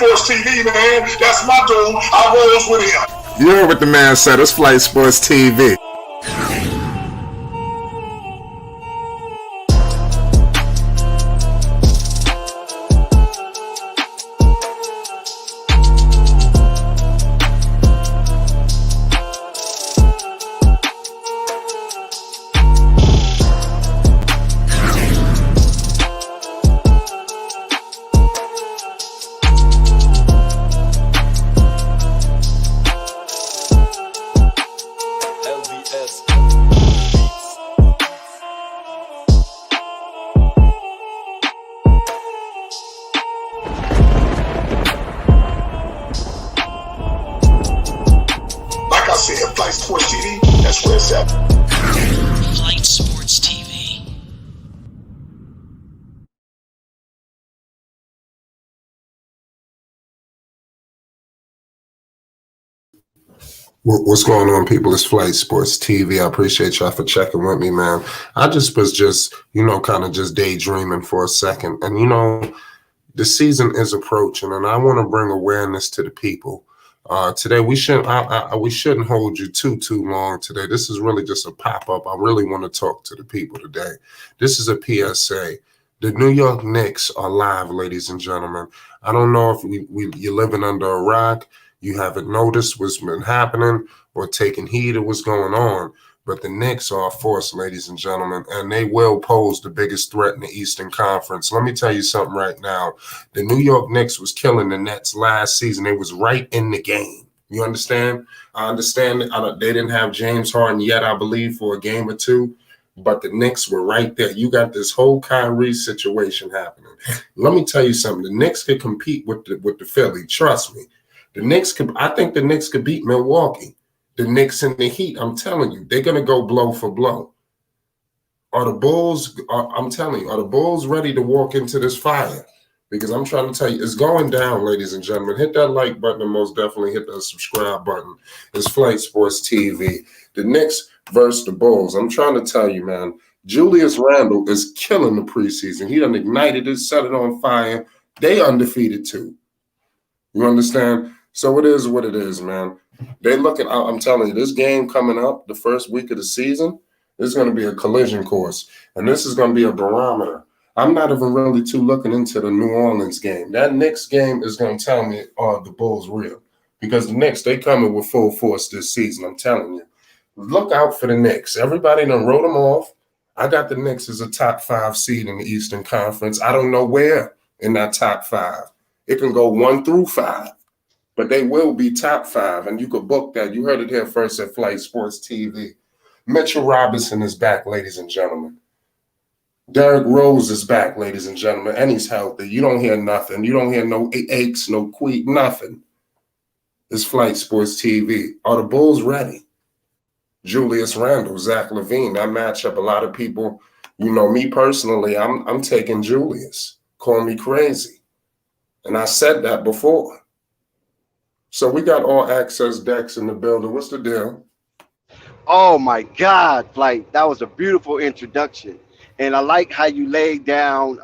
Sports TV, man. That's my dude. I rolls with him. You heard what the man said. It's Flight Sports TV. Flight Sports TV, that's where it's at. Flight Sports TV. What's going on, people? It's Flight Sports TV. I appreciate y'all for checking with me, man. I was kind of just daydreaming for a second. And, the season is approaching, and I want to bring awareness to the people. Today, we shouldn't hold you too long today. This is really just a pop-up. I really want to talk to the people today. This is a PSA. The New York Knicks are live, ladies and gentlemen. I don't know if you're living under a rock, you haven't noticed what's been happening or taking heed of what's going on, but the Knicks are a force, ladies and gentlemen, and they will pose the biggest threat in the Eastern Conference. Let me tell you something right now. The New York Knicks was killing the Nets last season. They was right in the game. You understand? I understand they didn't have James Harden yet, I believe, for a game or two, but the Knicks were right there. You got this whole Kyrie situation happening. Let me tell you something. The Knicks could compete with the Philly. Trust me. I think the Knicks could beat Milwaukee. The Knicks and the Heat, I'm telling you, they're going to go blow for blow. Are the Bulls ready to walk into this fire? Because I'm trying to tell you, it's going down, ladies and gentlemen. Hit that like button and most definitely hit that subscribe button. It's Flight Sports TV. The Knicks versus the Bulls. I'm trying to tell you, man, Julius Randle is killing the preseason. He done ignited it, set it on fire. They undefeated too. You understand? So it is what it is, man. I'm telling you, this game coming up, the first week of the season, this is going to be a collision course. And this is going to be a barometer. I'm not even really too looking into the New Orleans game. That Knicks game is going to tell me, are the Bulls real? Because the Knicks, they coming with full force this season, I'm telling you. Look out for the Knicks. Everybody done wrote them off. I got the Knicks as a top 5 seed in the Eastern Conference. I don't know where in that top 5. It can go 1 through 5. But they will be top 5, and you could book that. You heard it here first at Flight Sports TV. Mitchell Robinson is back, ladies and gentlemen. Derrick Rose is back, ladies and gentlemen, and he's healthy. You don't hear nothing. You don't hear no aches, no queak, nothing. It's Flight Sports TV. Are the Bulls ready? Julius Randle, Zach Lavine, that matchup, a lot of people, me personally, I'm taking Julius. Call me crazy. And I said that before. So we got all access decks in the building. What's the deal? Oh my God, Flight! That was a beautiful introduction, and I like how you laid down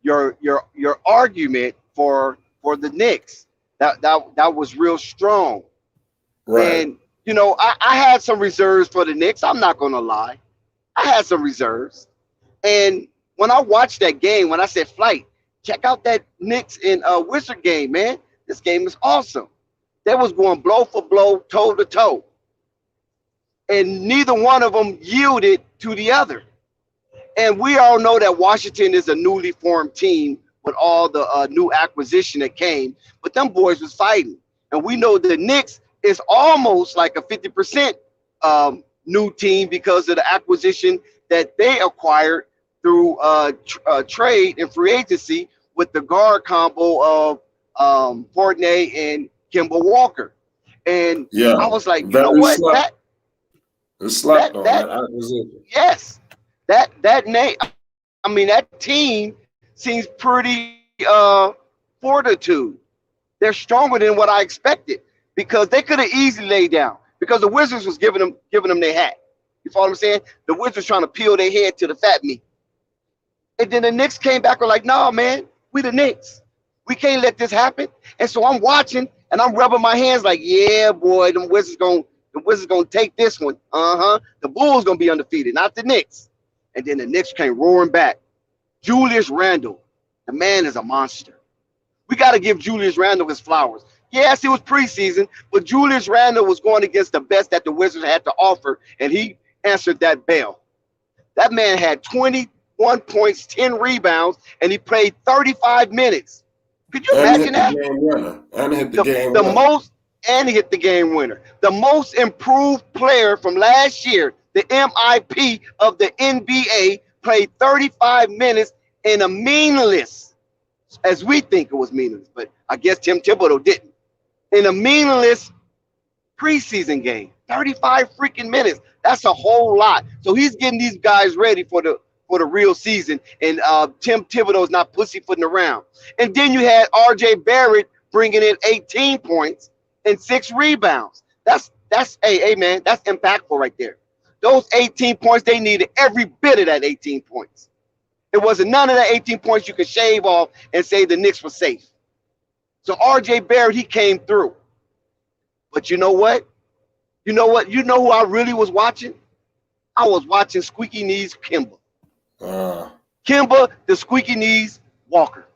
your argument for the Knicks. That was real strong. Right. And I had some reserves for the Knicks. I'm not gonna lie, I had some reserves. And when I watched that game, when I said, Flight, check out that Knicks and Wizard game, man. This game is awesome. They was going blow for blow, toe to toe. And neither one of them yielded to the other. And we all know that Washington is a newly formed team with all the new acquisition that came. But them boys was fighting. And we know the Knicks is almost like a 50% new team because of the acquisition that they acquired through trade and free agency with the guard combo of Fortnite and Kemba Walker. And yeah, I was like, you know what? Yes, that name. I mean, that team seems pretty fortitude. They're stronger than what I expected because they could have easily laid down because the Wizards was giving them their hat. You follow what I'm saying? The Wizards trying to peel their head to the fat meat. And then the Knicks came back and were like, no, man, we the Knicks. We can't let this happen. And so I'm watching and I'm rubbing my hands like, yeah, boy, the Wizards gonna take this one. The Bulls gonna be undefeated, not the Knicks. And then the Knicks came roaring back. Julius Randle, the man is a monster. We got to give Julius Randle his flowers. Yes, it was preseason, but Julius Randle was going against the best that the Wizards had to offer, and he answered that bell. That man had 21 points, 10 rebounds, and he played 35 minutes. Could you imagine that? And hit the game the winner. most, and he hit the game winner. The most improved player from last year, the MIP of the NBA, played 35 minutes in a meaningless, as we think it was meaningless, but I guess Tim Thibodeau didn't. In a meaningless preseason game, 35 freaking minutes. That's a whole lot. So he's getting these guys ready for the real season, and Tim Thibodeau's not pussyfooting around. And then you had R.J. Barrett bringing in 18 points and 6 rebounds. That's hey man, that's impactful right there. Those 18 points, they needed every bit of that 18 points. It wasn't none of that 18 points you could shave off and say the Knicks were safe. So R.J. Barrett, he came through. But you know what? You know who I really was watching? I was watching Squeaky Knees Kemba. Kemba, the Squeaky Knees Walker.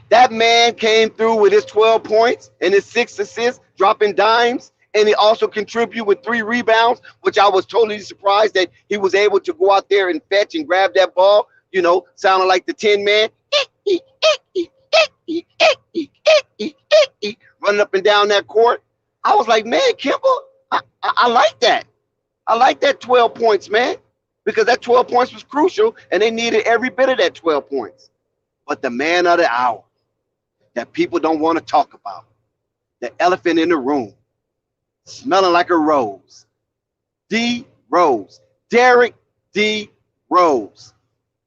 That man came through with his 12 points and his 6 assists, dropping dimes, and he also contributed with 3 rebounds, which I was totally surprised that he was able to go out there and fetch and grab that ball, sounding like the Tin Man. Running up and down that court. I was like, man, Kemba, I like that. I like that 12 points, man, because that 12 points was crucial, and they needed every bit of that 12 points. But the man of the hour that people don't want to talk about, the elephant in the room, smelling like a rose, D. Rose, Derrick D. Rose.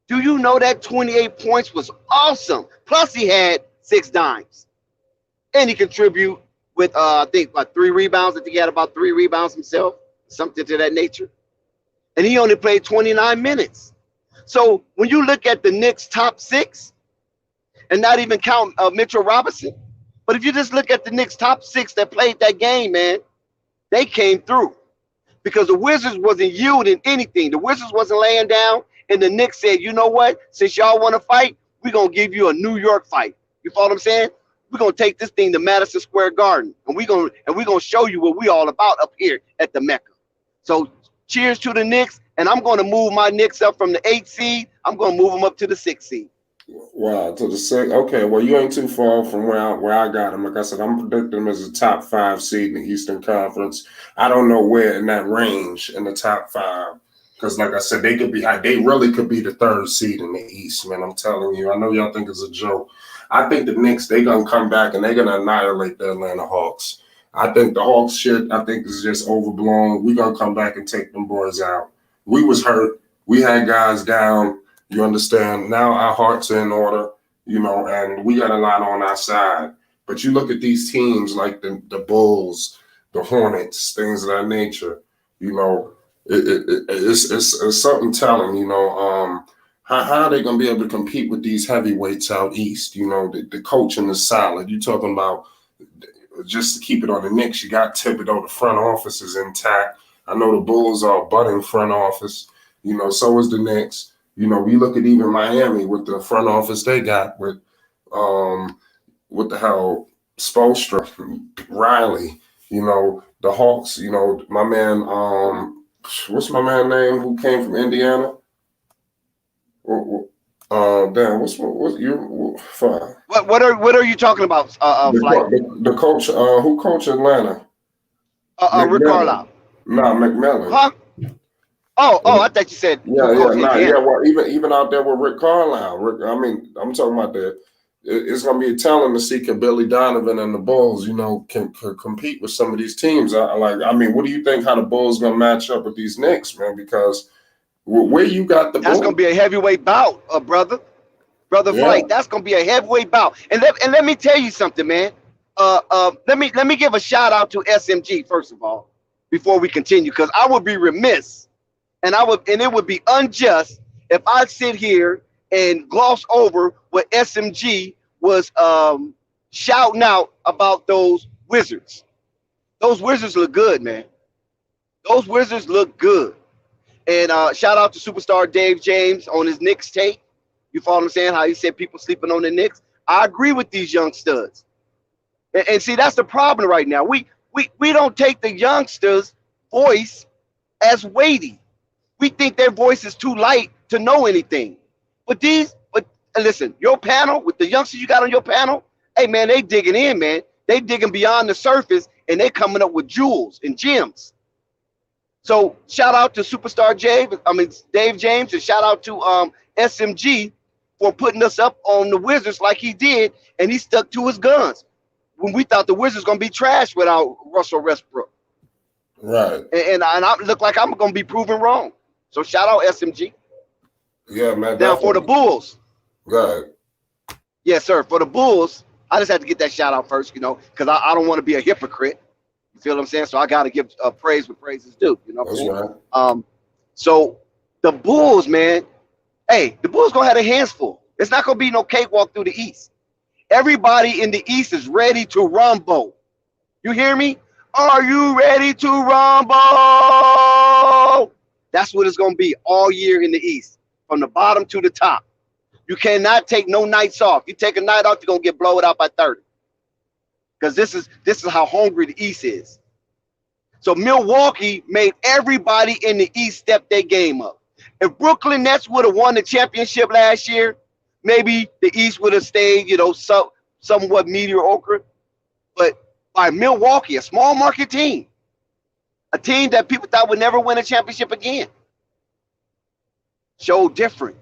Do you know that 28 points was awesome? Plus he had 6 dimes. And he contributed with, I think, about 3 rebounds. I think he had about 3 rebounds himself, something to that nature. And he only played 29 minutes. So when you look at the Knicks' top 6, and not even count Mitchell Robinson, but if you just look at the Knicks' top 6 that played that game, man, they came through. Because the Wizards wasn't yielding anything. The Wizards wasn't laying down, and the Knicks said, you know what? Since y'all want to fight, we're going to give you a New York fight. You follow what I'm saying? We're going to take this thing to Madison Square Garden, and we're going to show you what we all about up here at the Mecca. So cheers to the Knicks, and I'm going to move my Knicks up from the 8th seed. I'm going to move them up to the 6th seed. Wow, to the 6th. Okay, well, you ain't too far from where I got him. Like I said, I'm predicting him as a top 5 seed in the Eastern Conference. I don't know where in that range in the top 5. Because, like I said, they really could be the 3rd seed in the East, man. I'm telling you. I know y'all think it's a joke. I think the Knicks, they're going to come back and they're going to annihilate the Atlanta Hawks. I think the Hawks shit, is just overblown. We're going to come back and take them boys out. We was hurt. We had guys down. You understand? Now our hearts are in order, and we got a lot on our side. But you look at these teams like the Bulls, the Hornets, things of that nature, it's something telling, how are they going to be able to compete with these heavyweights out east? The coaching is solid. You're talking about, just to keep it on the Knicks, you got Thibodeau, the front office is intact. I know the Bulls are a budding front office, so is the Knicks. We look at even Miami with the front office they got with what the hell, Spoelstra, Riley, the Hawks, my man, what's my man name who came from Indiana? Damn, what you fine. What are you talking about? The coach who coached Atlanta? Rick Carlisle. No, McMillan. Huh? Oh, I thought you said. Well, even out there with Rick Carlisle. I'm talking about it's going to be a talent to see can Billy Donovan and the Bulls, can compete with some of these teams. What do you think how the Bulls going to match up with these Knicks, man? Because where you got the Bulls. That's going to be a heavyweight bout, brother. Brother Flight. That's going to be a heavyweight bout. And let me tell you something, man. Let me give a shout out to SMG, first of all, before we continue, because I would be remiss. And it would be unjust if I sit here and gloss over what SMG was shouting out about those Wizards. Those Wizards look good, man. Those Wizards look good. And shout out to superstar Dave James on his Knicks take. You follow what I'm saying? How he said people sleeping on the Knicks. I agree with these young studs. And see, that's the problem right now. We don't take the youngsters' voice as weighty. We think their voice is too light to know anything. But listen, your panel with the youngsters you got on your panel, hey man, they digging in, man. They digging beyond the surface and they coming up with jewels and gems. So shout out to superstar Dave James, and shout out to SMG for putting us up on the Wizards like he did, and he stuck to his guns when we thought the Wizards gonna be trash without Russell Westbrook. Right. And I look like I'm gonna be proven wrong. So shout out SMG. Yeah, man. Now for the Bulls. Right. Yes, sir. For the Bulls, I just had to get that shout out first, because I don't want to be a hypocrite. You feel what I'm saying? So I got to give praise where praise is due. You know what I'm saying? Right. So the Bulls, man, hey, the Bulls gonna have their hands full. It's not gonna be no cakewalk through the East. Everybody in the East is ready to rumble. You hear me? Are you ready to rumble? That's what it's gonna be all year in the East, from the bottom to the top. You cannot take no nights off. You take a night off, you're gonna get blown out by 30. Because this is how hungry the East is. So Milwaukee made everybody in the East step their game up. If Brooklyn Nets would have won the championship last year, maybe the East would have stayed, somewhat mediocre. But by Milwaukee, a small market team, a team that people thought would never win a championship again, showed different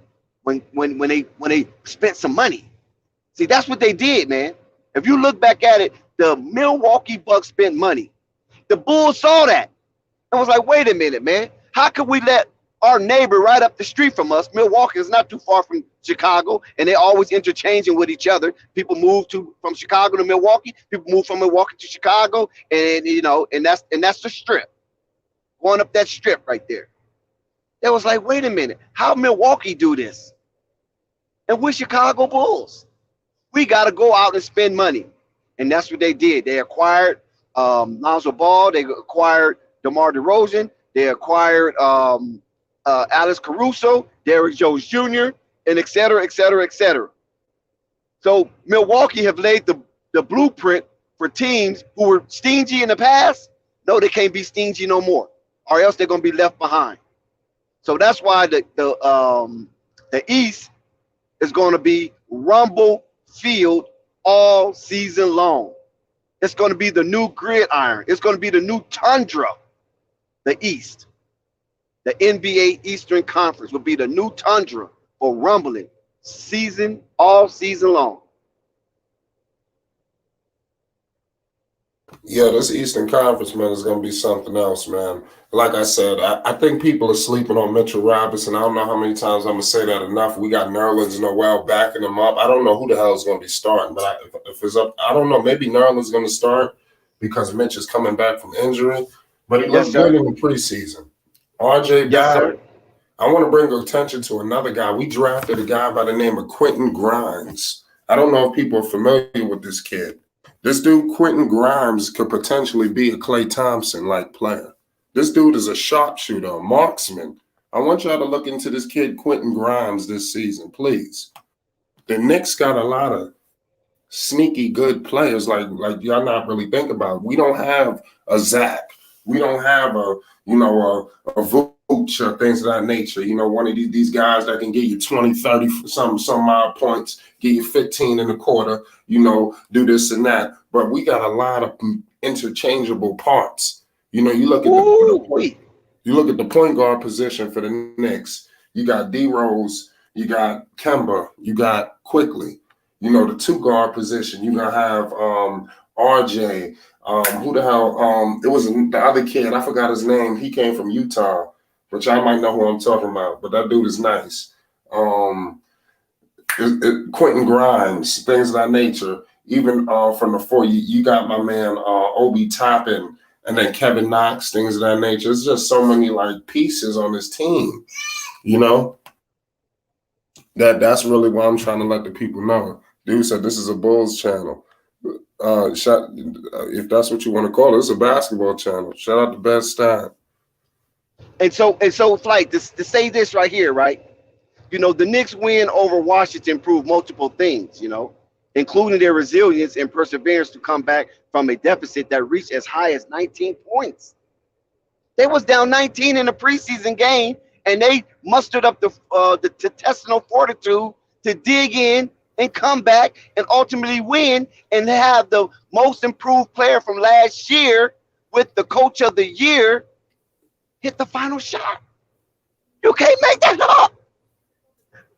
when they spent some money. See, that's what they did, man. If you look back at it, the Milwaukee Bucks spent money. The Bulls saw that and was like, wait a minute, man. How could we let our neighbor right up the street from us? Milwaukee is not too far from Chicago, and they're always interchanging with each other. People move from Chicago to Milwaukee. People move from Milwaukee to Chicago, and that's the strip. Going up that strip right there. It was like, wait a minute. How Milwaukee do this? And we're Chicago Bulls. We got to go out and spend money. And that's what they did. They acquired Lonzo Ball. They acquired DeMar DeRozan. They acquired Alex Caruso, Derrick Jones Jr., and et cetera, et cetera, et cetera. So Milwaukee have laid the blueprint for teams who were stingy in the past. No, they can't be stingy no more, or else they're going to be left behind. So that's why the East is going to be rumble field all season long. It's going to be the new gridiron. It's going to be the new tundra. The East, the NBA Eastern Conference will be the new tundra for rumbling all season long. Yeah, this Eastern Conference, man, is going to be something else, man. Like I said, I think people are sleeping on Mitchell Robinson. I don't know how many times I'm going to say that enough. We got Nerlens Noel backing him up. I don't know who the hell is going to be starting, but if it's up, I don't know. Maybe Nerlens going to start because Mitch is coming back from injury, but he looked good in the preseason. RJ Barrett. I want to bring attention to another guy. We drafted a guy by the name of Quentin Grimes. I don't know if people are familiar with this kid. This dude, Quentin Grimes, could potentially be a Klay Thompson-like player. This dude is a sharpshooter, a marksman. I want y'all to look into this kid, Quentin Grimes, this season, please. The Knicks got a lot of sneaky good players like y'all not really think about. We don't have a Zach. We don't have a Vooch or things of that nature. One of these guys that can give you 20, 30, some odd points, give you 15 in a quarter, do this and that. But we got a lot of interchangeable parts. You look at the point guard position for the Knicks. You got D Rose, you got Kemba, you got Quickly. The two guard position. You're gonna have RJ. Who the hell? It was the other kid. I forgot his name. He came from Utah, but y'all might know who I'm talking about. But that dude is nice. Quentin Grimes, things of that nature. Even from the four, you got my man Obi Toppin. And then Kevin Knox, things of that nature. It's just so many pieces on this team, That's really what I'm trying to let the people know. Dude said this is a Bulls channel. If that's what you want to call it, it's a basketball channel. Shout out to Ben Stein. And so, Flight, to say this right here, right? The Knicks win over Washington proved multiple things, including their resilience and perseverance to come back from a deficit that reached as high as 19 points. They was down 19 in the preseason game, and they mustered up the intestinal fortitude to dig in and come back and ultimately win and have the most improved player from last year with the coach of the year hit the final shot. You can't make that up.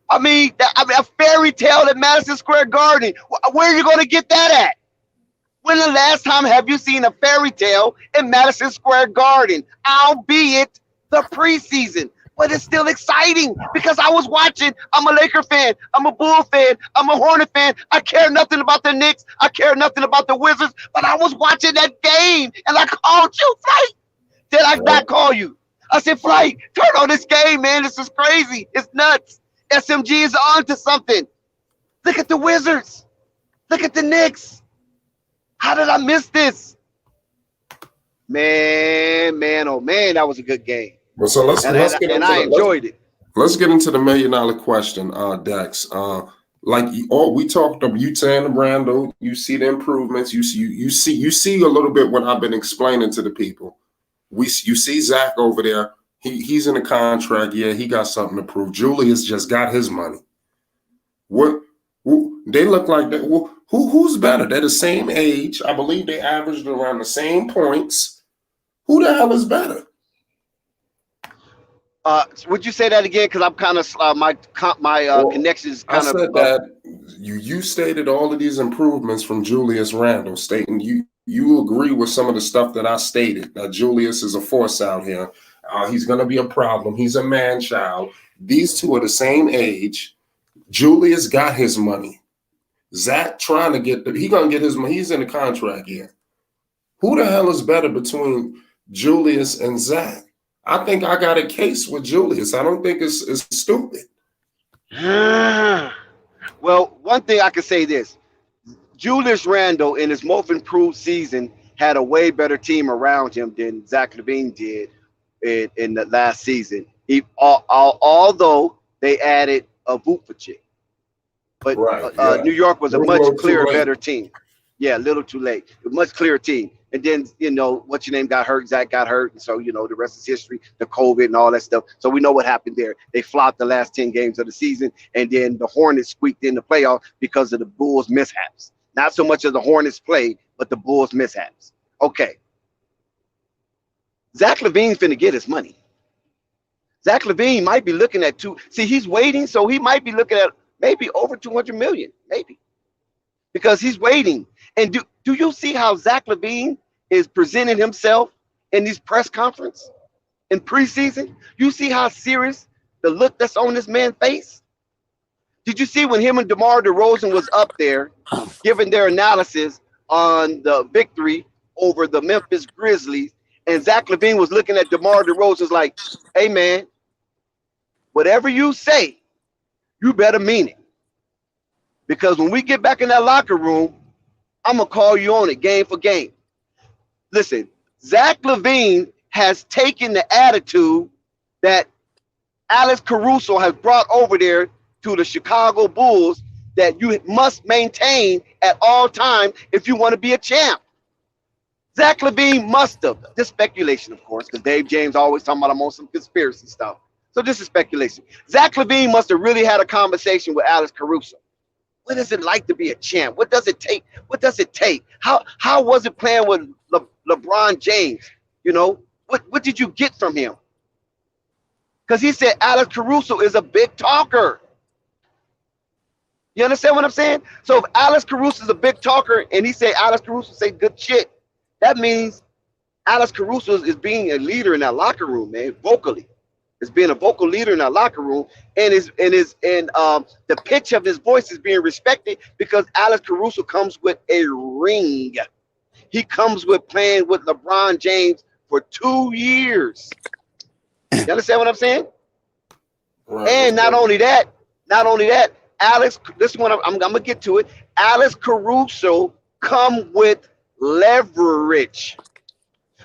I mean, a fairy tale at Madison Square Garden. Where are you going to get that at? When the last time have you seen a fairy tale in Madison Square Garden, albeit the preseason? But it's still exciting because I was watching. I'm a Laker fan. I'm a Bull fan. I'm a Hornet fan. I care nothing about the Knicks. I care nothing about the Wizards. But I was watching that game, and I called you, Flight. Did I not call you? I said, Flight, turn on this game, man. This is crazy. It's nuts. SMG is on to something. Look at the Wizards. Look at the Knicks. How did I miss this? Man, oh man, that was a good game. Well, so let's get into I enjoyed it. Let's get into the $1 million question, Dex. We talked of you saying Randle, you see the improvements, you see a little bit what I've been explaining to the people. You see Zach over there. He's in a contract. Yeah, he got something to prove. Julius just got his money. They look like that. Who's better? They're the same age. I believe they averaged around the same points. Who the hell is better? Would you say that again? Because I'm kind of my connection is kind of. I said that you stated all of these improvements from Julius Randle, stating you agree with some of the stuff that I stated. That Julius is a force out here. He's going to be a problem. He's a man-child. These two are the same age. Julius got his money. Zach trying to get he going to get his money. He's in a contract here. Who the hell is better between Julius and Zach? I think I got a case with Julius. I don't think it's stupid. Well, one thing I can say this. Julius Randle in his most improved season had a way better team around him than Zach Lavine did in the last season. Although they added a Vucevic, but right, New York was a much clearer, better team. Yeah, a little too late. A much clearer team. And then, what's your name got hurt, Zach got hurt. And so, the rest is history, the COVID and all that stuff. So we know what happened there. They flopped the last 10 games of the season. And then the Hornets squeaked in the playoff because of the Bulls' mishaps. Not so much as the Hornets played, but the Bulls' mishaps. Okay. Zach Lavine's finna get his money. Zach Lavine might be looking at he's waiting, so he might be looking at maybe over $200 million, maybe. Because he's waiting. And do you see how Zach Lavine is presenting himself in these press conferences in preseason? You see how serious the look that's on this man's face? Did you see when him and DeMar DeRozan was up there giving their analysis on the victory over the Memphis Grizzlies, and Zach Lavine was looking at DeMar DeRozan like, hey, man, whatever you say, you better mean it. Because when we get back in that locker room, I'm going to call you on it game for game. Listen, Zach Lavine has taken the attitude that Alex Caruso has brought over there to the Chicago Bulls that you must maintain at all times if you want to be a champ. Zach Lavine must have. This speculation, of course, because Dave James always talking about I'm on some conspiracy stuff. So this is speculation. Zach Lavine must have really had a conversation with Alex Caruso. What is it like to be a champ? What does it take? What does it take? How was it playing with LeBron James? What did you get from him? Because he said Alex Caruso is a big talker. You understand what I'm saying? So if Alex Caruso is a big talker and he say Alex Caruso say good shit, that means Alex Caruso is being a leader in that locker room, man, vocally. Is being a vocal leader in that locker room, and the pitch of his voice is being respected because Alex Caruso comes with a ring. He comes with playing with LeBron James for 2 years. You understand what I'm saying? Right. And not only that, Alex, this one I'm gonna get to it. Alex Caruso come with leverage.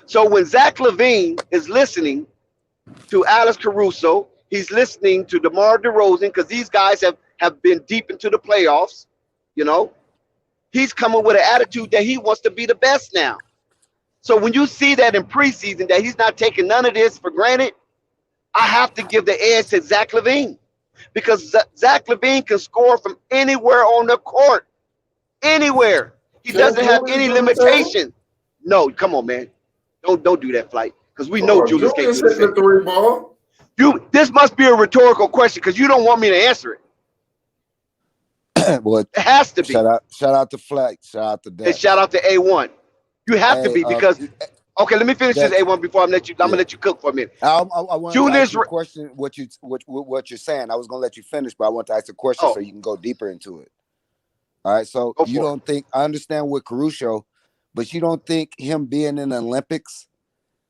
So when Zach Lavine is listening to Alex Caruso, he's listening to DeMar DeRozan because these guys have been deep into the playoffs. You know, he's coming with an attitude that he wants to be the best now. So when you see that in preseason that he's not taking none of this for granted, I have to give the edge to Zach Lavine because Zach Lavine can score from anywhere on the court, anywhere. He doesn't have any limitation. No, come on, man, don't do that, Flight, because we know Julius can't do hit the three ball. This must be a rhetorical question because you don't want me to answer it. Well, it has to be. Shout out to Flight. Shout out to Dad. And shout out to A1. You have to be because. Okay, let me finish this A1 before I'm gonna let you cook for a minute. I want to ask you a question. What you're saying? I was gonna let you finish, but I want to ask a question so you can go deeper into it. All right. So you don't think I understand with Caruso, but you don't think him being in the Olympics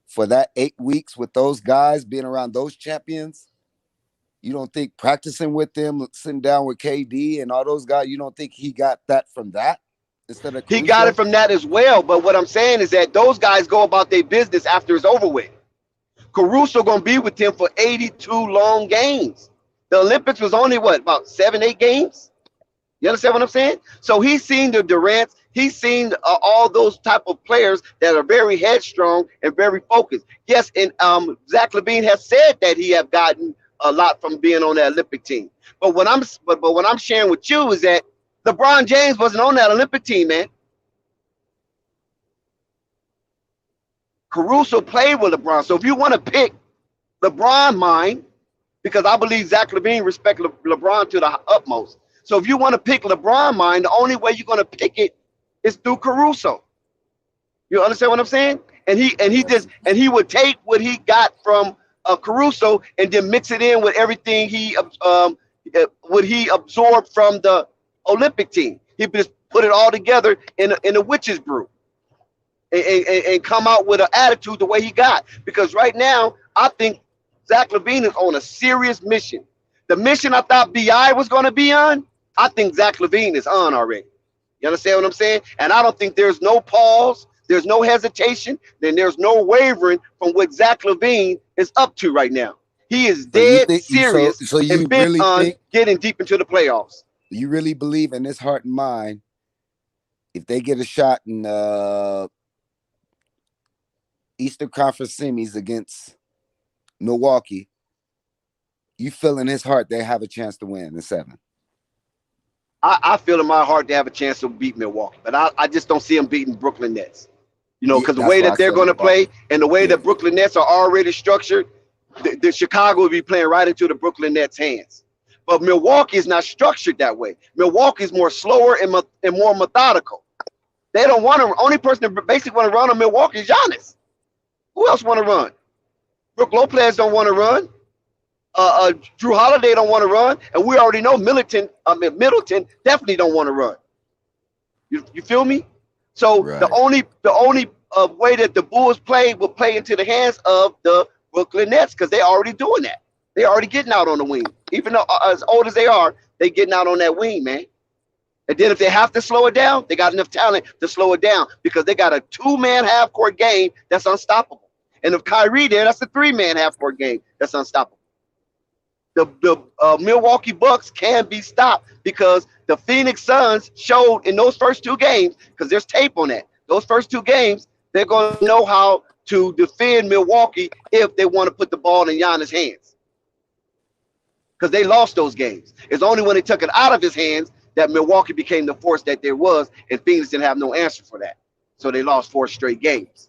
for that 8 weeks with those guys, being around those champions, you don't think practicing with them, sitting down with KD and all those guys, you don't think he got that from that? Instead of Caruso? He got it from that as well, but what I'm saying is that those guys go about their business after it's over with. Caruso gonna be with him for 82 long games. The Olympics was only about 7-8 games. You understand what I'm saying? So he's seen the Durants, he's seen all those type of players that are very headstrong and very focused. Yes, and Zach Lavine has said that he have gotten a lot from being on that Olympic team. But what I'm sharing with you is that LeBron James wasn't on that Olympic team, man. Caruso played with LeBron. So if you want to pick LeBron mind, because I believe Zach Lavine respects LeBron to the utmost. So if you want to pick LeBron mind, the only way you're going to pick it is through Caruso. You understand what I'm saying? And he would take what he got from Caruso and then mix it in with everything what he absorbed from the Olympic team. He just put it all together in a witch's brew and come out with an attitude the way he got. Because right now, I think Zach Lavine is on a serious mission. The mission I thought BI was going to be on, I think Zach Lavine is on already. You understand what I'm saying? And I don't think there's no pause, there's no hesitation, then there's no wavering from what Zach Lavine is up to right now. He is dead serious and bent on getting deep into the playoffs. You really believe in his heart and mind, if they get a shot in Eastern Conference semis against Milwaukee, you feel in his heart they have a chance to win in 7? I feel in my heart they have a chance to beat Milwaukee, but I just don't see them beating Brooklyn Nets. You know, because the way that they're going to play and the way that Brooklyn Nets are already structured, the Chicago will be playing right into the Brooklyn Nets' hands. But Milwaukee is not structured that way. Milwaukee is more slower and more methodical. They don't want to. Only person that basically want to run on Milwaukee is Giannis. Who else want to run? Brook Lopez don't want to run. Drew Holiday don't want to run, and we already know Middleton definitely don't want to run. You feel me? So right. the only way that the Bulls will play into the hands of the Brooklyn Nets because they're already doing that. They're already getting out on the wing. Even though as old as they are, they getting out on that wing, man. And then if they have to slow it down, they got enough talent to slow it down because they got a 2-man half-court game that's unstoppable. And if Kyrie there, that's a 3-man half-court game that's unstoppable. The Milwaukee Bucks can be stopped because the Phoenix Suns showed in those first 2 games, because there's tape on that. Those first 2 games, they're going to know how to defend Milwaukee if they want to put the ball in Giannis' hands. Because they lost those games. It's only when they took it out of his hands that Milwaukee became the force that there was, and Phoenix didn't have no answer for that. So they lost 4 straight games.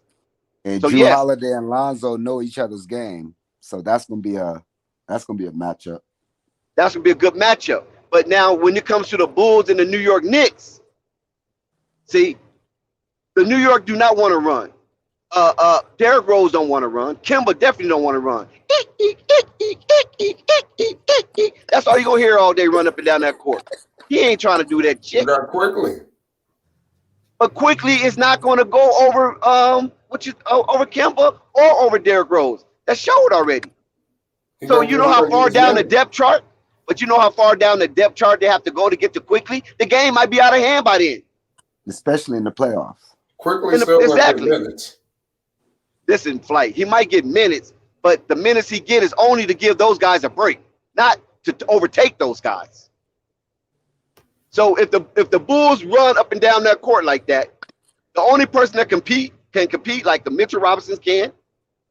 And so, Drew Holiday and Lonzo know each other's game. So that's gonna be a matchup. That's gonna be a good matchup. But now when it comes to the Bulls and the New York Knicks, see, the New York do not want to run. Derrick Rose don't want to run. Kemba definitely don't want to run. That's all you're gonna hear all day run up and down that court. He ain't trying to do that shit. Not quickly. But quickly is not going to go over over Kemba or over Derrick Rose. That showed already. So you know how far down the depth chart? But you know how far down the depth chart they have to go to get to Quickly? The game might be out of hand by then. Especially in the playoffs. Quickly still exactly. minutes. Listen, Flight, he might get minutes, but the minutes he get is only to give those guys a break, not to overtake those guys. So if the Bulls run up and down that court like that, the only person that can compete like the Mitchell Robinsons can.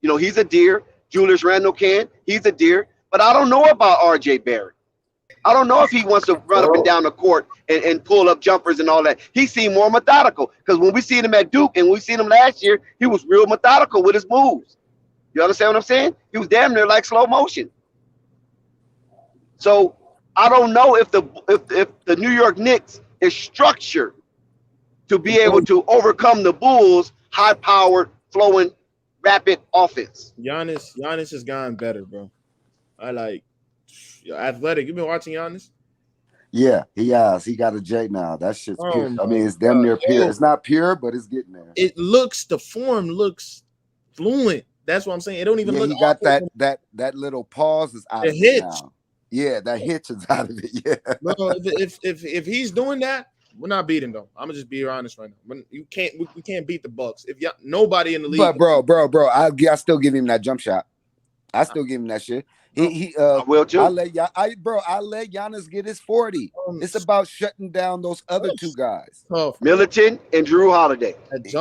You know, he's a deer. Julius Randle can. He's a deer. But I don't know about R.J. Barrett. I don't know if he wants to run up and down the court and pull up jumpers and all that. He seemed more methodical because when we seen him at Duke and we seen him last year, he was real methodical with his moves. You understand what I'm saying? He was damn near like slow motion. So I don't know if the New York Knicks is structured to be able to overcome the Bulls' high-powered, flowing, rapid offense. Giannis has gotten better, bro. Athletic. You been watching Giannis? Yeah, he has. He got a J now. That shit's pure. I mean, it's damn near pure. It's not pure, but it's getting there. The form looks fluent. That's what I'm saying. It don't even look. He got that little pause is out of it now. Yeah, that hitch is out of it. Yeah. Bro, if he's doing that, we're not beating them. I'm gonna just be honest right now. We can't beat the Bucks. If nobody in the league. But bro, I still give him that jump shot. I still give him that shit. I will too. I let Giannis get his 40. It's about shutting down those other two guys, Middleton and Drew Holiday.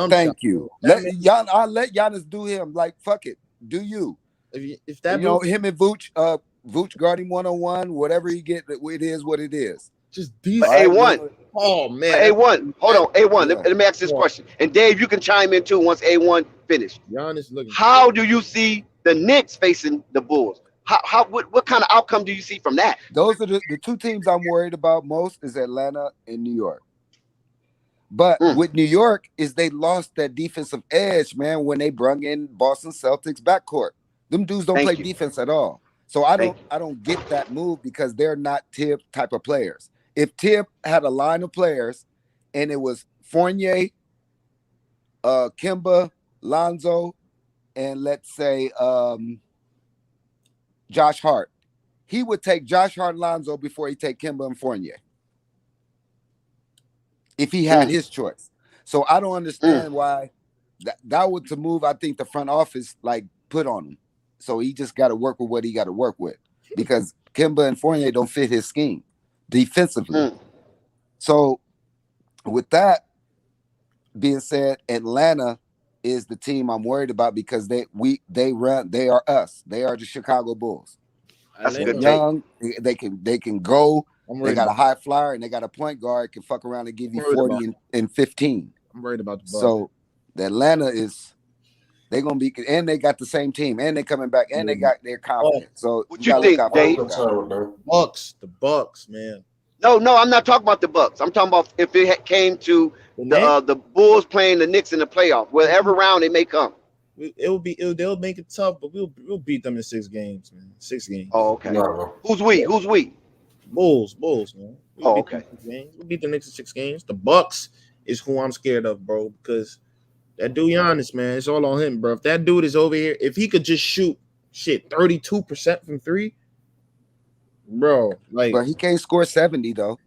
Thank you. I'll let Giannis do him. Like fuck it, do you? If that him and Vooch guarding 1-on-1, whatever you get, it is what it is. Just these A1. Oh man, A1. Hold on, A1. Let me ask this question, and Dave, you can chime in too once A1 finished. Giannis looking. How do you see the Knicks facing the Bulls? What kind of outcome do you see from that? Those are the two teams I'm worried about most is Atlanta and New York. But with New York is they lost that defensive edge, man, when they brung in Boston Celtics backcourt. Them dudes don't play defense at all. So I don't get that move because they're not Tib type of players. If Tib had a line of players and it was Fournier, Kemba, Lonzo, and let's say Josh Hart, he would take Josh Hart, Lonzo before he take Kemba and Fournier if he had his choice. So I don't understand why that was the move I think the front office like put on him. So he just got to work with what he got to work with because Kemba and Fournier don't fit his scheme defensively. So with that being said, Atlanta is the team I'm worried about because they are us. They are the Chicago Bulls. They're young. They can go. They got a high flyer and they got a point guard can fuck around and give you 40 and 15. I'm worried about the Bucks. So the Atlanta is they're gonna be and they got the same team and they coming back and they got their confidence. So what you think, Dave? The Bucks, man. No, I'm not talking about the Bucks. I'm talking about if it came to the Bulls playing the Knicks in the playoff, whatever round it may come. They'll make it tough, but we'll beat them in 6 games, man. 6 games. Oh, okay. Who's we? Bulls, man. We'll beat the Knicks in 6 games. The Bucks is who I'm scared of, bro, because that dude Giannis, man, it's all on him, bro. If that dude is over here, if he could just shoot 32% from 3, bro, like, but he can't score 70 though.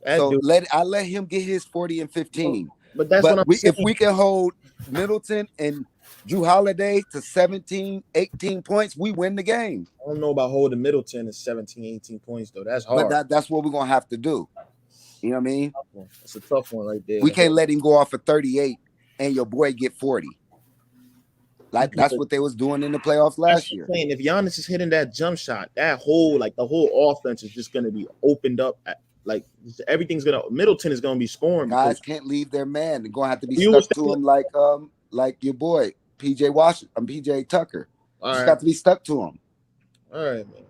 So I let him get his 40 and 15. But that's what I'm saying. If we can hold Middleton and Drew Holiday to 17, 18 points, we win the game. I don't know about holding Middleton at 17, 18 points, though. That's hard. But that's what we're going to have to do. You know what I mean? That's a tough one right there. We can't let him go off of 38 and your boy get 40. Like, that's what they was doing in the playoffs last year. Saying, if Giannis is hitting that jump shot, the whole offense is just going to be opened up. Middleton is going to be scoring. Guys can't leave their man. They're going to have to be stuck to him like your boy, PJ Tucker. Just got to be stuck to him. All right, man.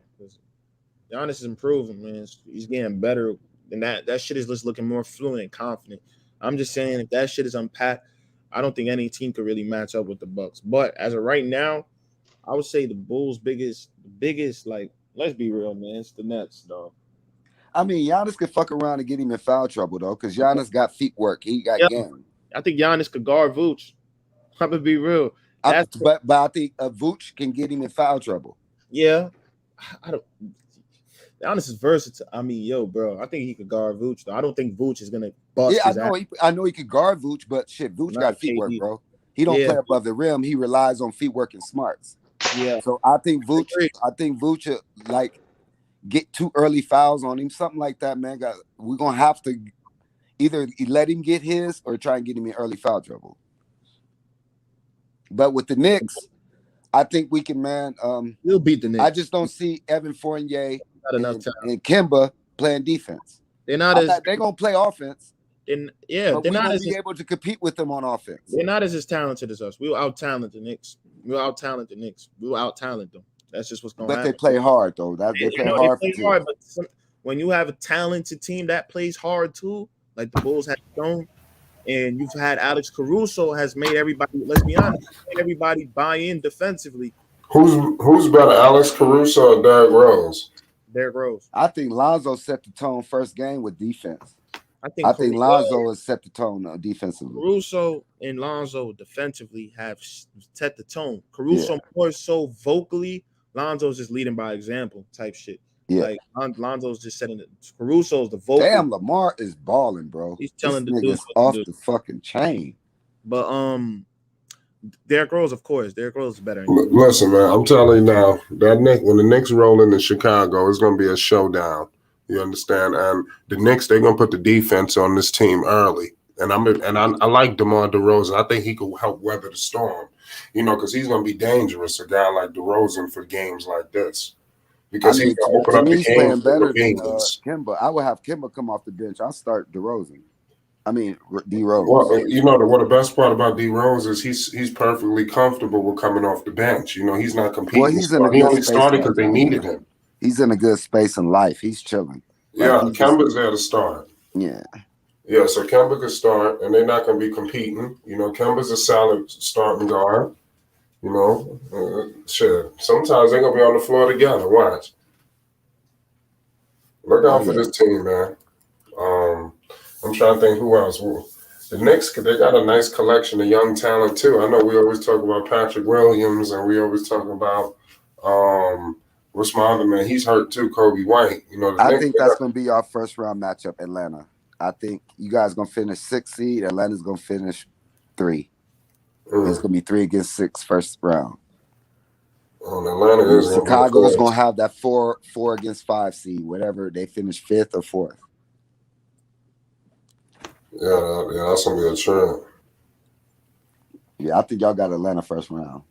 Giannis is improving, man. He's getting better. And that shit is just looking more fluent and confident. I'm just saying, if that shit is unpacked, I don't think any team could really match up with the Bucks. But as of right now, I would say the Bulls' biggest, like, let's be real, man, it's the Nets, dog. I mean, Giannis could fuck around and get him in foul trouble, though, because Giannis got feet work. He got game. I think Giannis could guard Vooch. I'm going to be real. But I think Vooch can get him in foul trouble. Yeah. Giannis is versatile. I mean, bro, I think he could guard Vooch, though. I don't think Vooch is gonna bust Yeah, his ass. I know he could guard Vooch, but shit, Vooch got feet work, bro. He don't play above the rim. He relies on feet work and smarts. Yeah. So I think Vooch like get 2 early fouls on him, something like that, man. We're gonna have to either let him get his or try and get him in early foul trouble. But with the Knicks, I think we can, man. We'll beat the Knicks. I just don't see Evan Fournier and Kemba playing defense. They're gonna play offense. They're not not be able to compete with them on offense. They're not as talented as us. We will out-talent the Knicks. We will out-talent them. That's just what's going to happen. But they play hard, though. They play hard. But when you have a talented team that plays hard, too, like the Bulls have shown, and you've had Alex Caruso has made everybody, let's be honest, everybody buy in defensively. Who's better, Alex Caruso or Derrick Rose? Derrick Rose. I think Lonzo set the tone first game with defense. I think Lonzo has set the tone defensively. Caruso and Lonzo defensively have set the tone. Caruso more so vocally. Lonzo's just leading by example type shit. Yeah. Like Lonzo's just setting it. Caruso's the vocal. Damn, Lamar is balling, bro. He's telling the dudes off the fucking chain. But Derrick Rose, of course. Derrick Rose is better. Listen, man, I'm telling you now, when the Knicks roll into Chicago, it's gonna be a showdown. You understand? And the Knicks, they're gonna put the defense on this team early. And I like DeMar DeRozan. I think he could help weather the storm. Because he's gonna be dangerous, a guy like DeRozan for games like this. Because he's gonna open up the game playing better than Kemba. I would have Kemba come off the bench. I'll start DeRozan. I mean, D Rose. Well, what the best part about D Rose is he's perfectly comfortable with coming off the bench. He's not competing. Well, he only started because they needed him. He's in a good space in life. He's chilling. Yeah, Kemba's there to start. Yeah. Yeah, so Kemba could start, and they're not going to be competing. Kemba's a solid starting guard. Shit. Sometimes they're going to be on the floor together. Watch. Look out for this team, man. I'm trying to think who else. The Knicks, they got a nice collection of young talent, too. I know we always talk about Patrick Williams, and we always talk about what's my other man? He's hurt, too, Kobe White. I think that's going to be our first-round matchup, Atlanta. I think you guys going to finish 6th seed. Atlanta's going to finish 3. It's going to be 3 against 6 first round. Atlanta is Chicago is going to have that 4 against 5 seed, whatever they finish 5th or 4th. Yeah, that's going to be a trend. Yeah, I think y'all got Atlanta first round.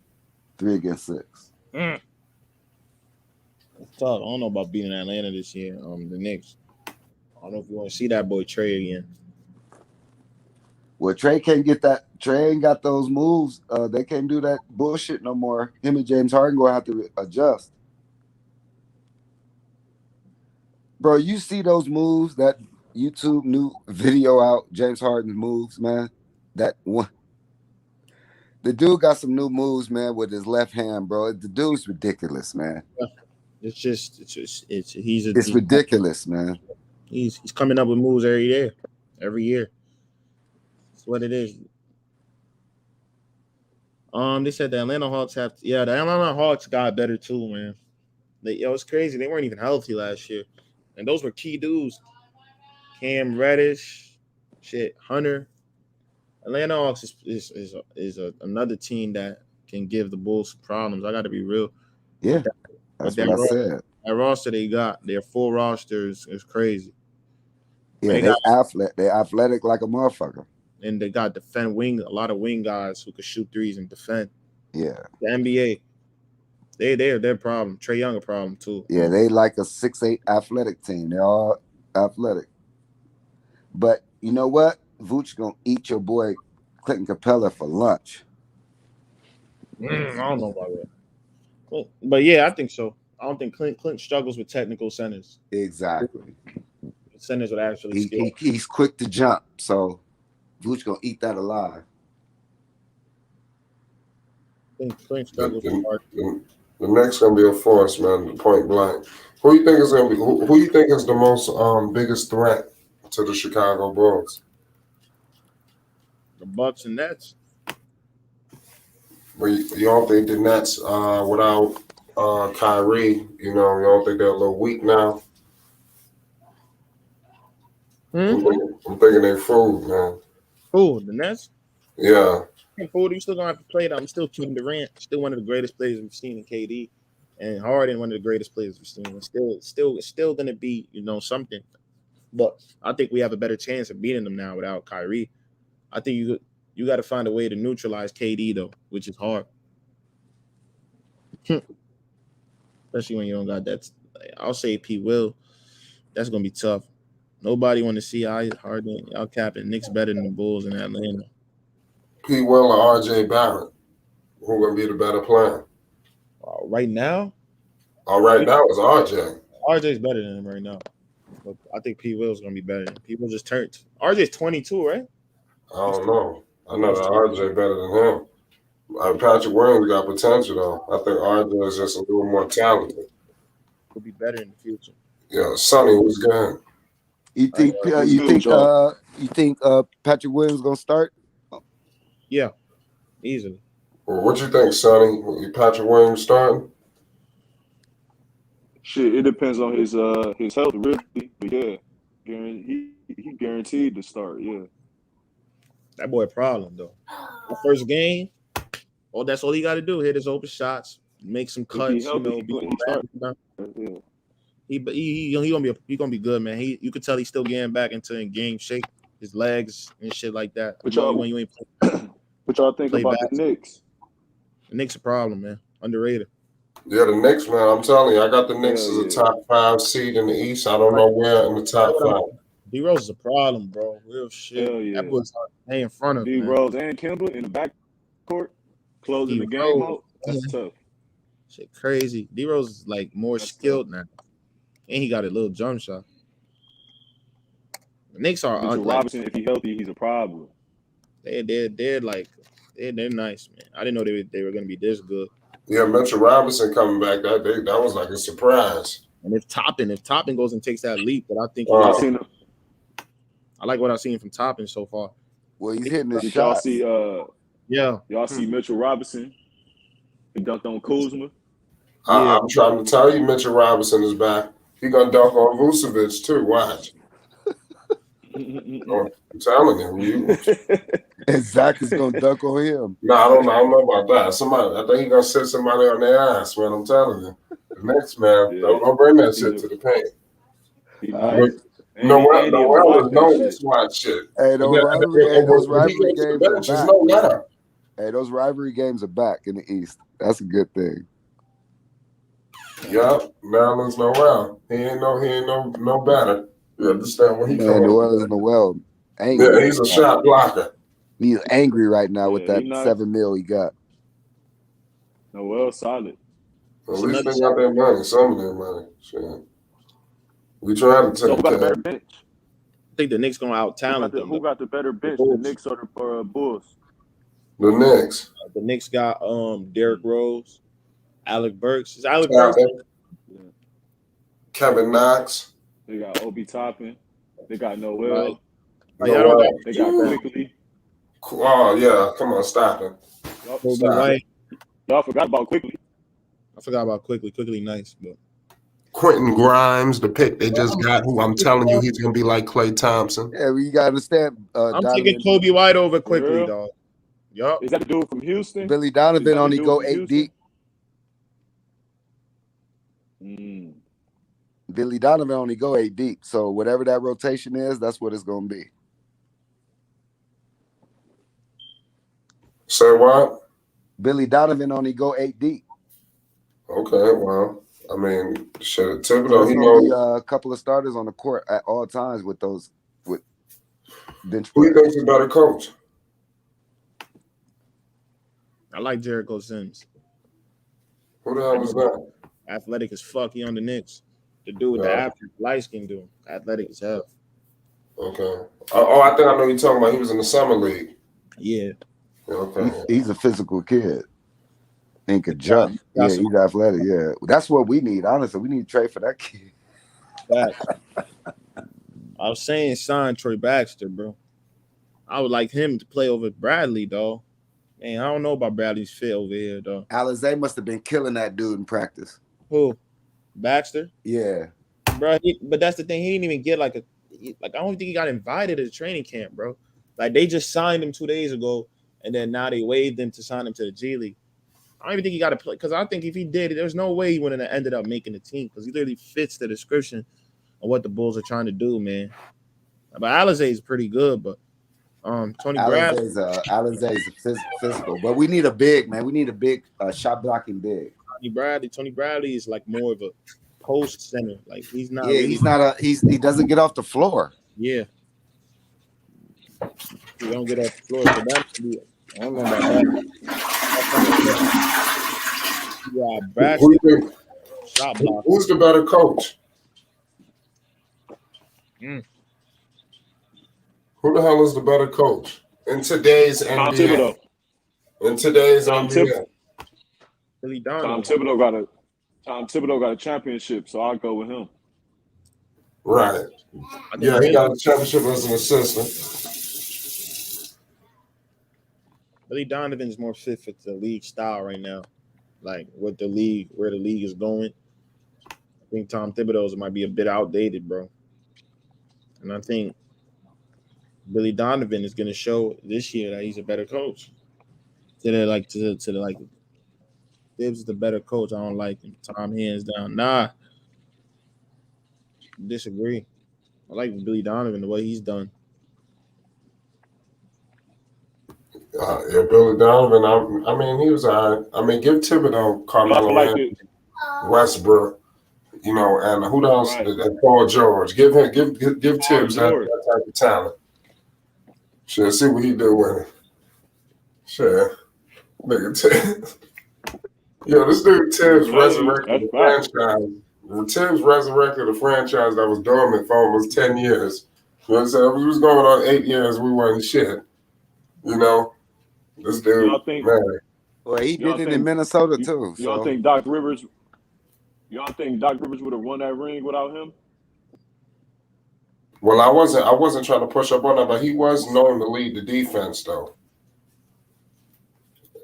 3 against 6. It's tough. I don't know about beating Atlanta this year. The Knicks. I don't know if you want to see that boy Trey again. Well, Trey can't get that. Trey ain't got those moves. They can't do that bullshit no more. Him and James Harden gonna have to adjust. Bro, you see those moves, that YouTube new video out, James Harden's moves, man? That one. The dude got some new moves, man, with his left hand, bro. The dude's ridiculous, man. It's ridiculous, man. He's coming up with moves every year. That's what it is. They said the Atlanta Hawks the Atlanta Hawks got better too, man. It's crazy. They weren't even healthy last year, and those were key dudes. Cam Reddish, Hunter. Atlanta Hawks is another team that can give the Bulls problems. I got to be real. Yeah, that's what I said. That roster they got, their full roster is crazy. Yeah, they're athletic like a motherfucker. And they got a lot of wing guys who can shoot threes and defend. Yeah. The NBA, they're their problem. Trae Young a problem too. Yeah, they like a 6'8" athletic team. They're all athletic. But you know what? Vooch gonna eat your boy Clinton Capella for lunch. I don't know about that. But yeah, I think so. I don't think Clint struggles with technical centers. Exactly. Centers would actually he's quick to jump, so Vooch gonna eat that alive. I think Clint struggles with the next gonna be a force, man. Point blank. Who you think is gonna be? Who you think is the most biggest threat to the Chicago Bulls? The Bucks and Nets. Well, you don't think the Nets without Kyrie? You don't think they're a little weak now? I'm thinking they fooled, man. Who? The Nets? Yeah. Fooled. You still gonna have to play them. Still Kevin Durant, still one of the greatest players we've seen in KD, and Harden, one of the greatest players we've seen. It's still gonna be something. But I think we have a better chance of beating them now without Kyrie. I think you got to find a way to neutralize KD though, which is hard. Especially when you don't got that. I'll say P. Will. That's gonna be tough. Nobody want to see Harden. Y'all capping Knicks better than the Bulls in Atlanta. P. Will or RJ Barrett? Who gonna be the better player? Right now? Right now is RJ. RJ's better than him right now. But I think P. Will's gonna be better. P. Will just turned. RJ's 22, right? I don't know. I know that RJ better than him. Patrick Williams got potential though. I think RJ is just a little more talented. He'll be better in the future. Yeah, Sonny was good. You think Patrick Williams gonna start? Yeah, easily. Well, what you think, Sonny? Patrick Williams starting? Shit, it depends on his health, really. But yeah, he guaranteed to start. Yeah, that boy a problem though. The first game, that's all he got to do: hit his open shots, make some cuts. He gonna be good, man. You could tell he's still getting back into game shape, his legs and shit like that. What y'all think about the Knicks? The Knicks a problem, man. Underrated. Yeah, the Knicks, man. I'm telling you, I got the Knicks as a top 5 seed in the East. I don't know where in the top 5. D-Rose is a problem, bro. Real shit. That boy's hard in front of D-Rose and Kimber in the backcourt, closing the game out. That's tough. Shit crazy. D-Rose is like more skilled now. And he got a little jump shot. The Knicks are Robinson, if he's healthy, he's a problem. They're nice, man. I didn't know they were gonna be this good. Yeah, Mitchell Robinson coming back, that was like a surprise. And if Toppin goes and takes that leap, but I think I like what I've seen from Toppin so far. Well, he's hitting the shot. Y'all see Mitchell Robinson? He dunked on Kuzma. I'm trying to tell you, Mitchell Robinson is back. He gonna dunk on Vucevic too. Watch. I'm telling you. And Zach is gonna dunk on him. No, I don't know about that. I think he's gonna sit somebody on their ass, man. I'm telling you. The next man, don't bring that shit to the paint. Noel is known to swat shit. Hey, those rivalry games are back. Hey, those rivalry games are back in the East. That's a good thing. Yeah, Maryland's Noel. He ain't no better. You understand what he coming? Noel. Yeah, he's a shot blocker. He's angry right now with that $7 million he got. Noel solid. At least they got their money, some of their money. Shit. We tried to take better bench. I think the Knicks gonna out talent them. Who got the better bench? The Knicks or Bulls? The Knicks. The Knicks got Derrick Rose, Alec Burks. Is Alec Burks? Kevin Knox. They got Obi Toppin. They got Noel. They got Quickly. Oh yeah, come on, stop it. Y'all forgot about Quickly. I forgot about Quickly. Quickly nice, but Quentin Grimes, the pick they just got, who I'm telling you he's gonna be like Klay Thompson. Yeah, you gotta understand. I'm taking Kobe White over Quickly, dog. Yup. Is that the dude from Houston? Billy Donovan only go 8 deep. Billy Donovan only go 8 deep. So whatever that rotation is, that's what it's gonna be. Say what? Billy Donovan only go 8 deep. Okay, well, I mean, shit, Thibodeau, he knows a couple of starters on the court at all times with bench players. Who do you think's a better coach? I like Jericho Sims. Who the hell was that? Athletic as fuck. He on the Knicks. The dude with the after light skin dude. Athletic as hell. Okay. Oh, I think I know you're talking about. He was in the summer league. Yeah. Okay. He's a physical kid. And could jump. Yeah, he's athletic. Yeah. That's what we need. Honestly, we need to trade for that kid. I was saying sign Troy Baxter, bro. I would like him to play over Bradley, dog. Man, I don't know about Bradley's fit over here, though. Alizé must have been killing that dude in practice. Who? Baxter? Yeah. Bro, but that's the thing. He didn't even get like I don't think he got invited to the training camp, bro. Like they just signed him 2 days ago, and then now they waived him to sign him to the G League. I don't even think he got to play because I think if he did, there's no way he wouldn't have ended up making the team because he literally fits the description of what the Bulls are trying to do, man. But Alizé is pretty good, but Tony Bradley. Alizé's physical, but we need a big man. We need a big shot blocking big. Tony Bradley is like more of a post center. Like he's not. Yeah, really, he doesn't get off the floor. Yeah. He don't get off the floor. So that's I don't know about that. Yeah, Bradley. Shot block. Who's the better coach? Who the hell is the better coach in today's NBA? In today's NBA. Billy Tom Donovan. Thibodeau got a championship, so I'll go with him. Right. Yeah, he got a championship as an assistant. Billy Donovan is more fit for the league style right now, like where the league is going. I think Tom Thibodeau's might be a bit outdated, bro. And I think Billy Donovan is going to show this year that he's a better coach. Tibbs is the better coach. I don't like him. Tom hands down. Nah. Disagree. I like Billy Donovan the way he's done. Yeah, Billy Donovan. I mean, he was all right. I mean, give Thibodeau, Carmelo Anthony, Westbrook, and who else? Right. And Paul George. Give Tibbs that type of talent. Sure, see what he do with it. Sure, nigga Tibbs. Yo, this dude Tibbs resurrected the franchise. Tibbs resurrected a franchise that was dormant for almost 10 years. You know what I'm saying? We was going on 8 years. We wasn't shit. This dude, man. Well, he did it in Minnesota too. Y'all think Doc Rivers would have won that ring without him? Well, I wasn't trying to push up on that, but he was known to lead the defense, though.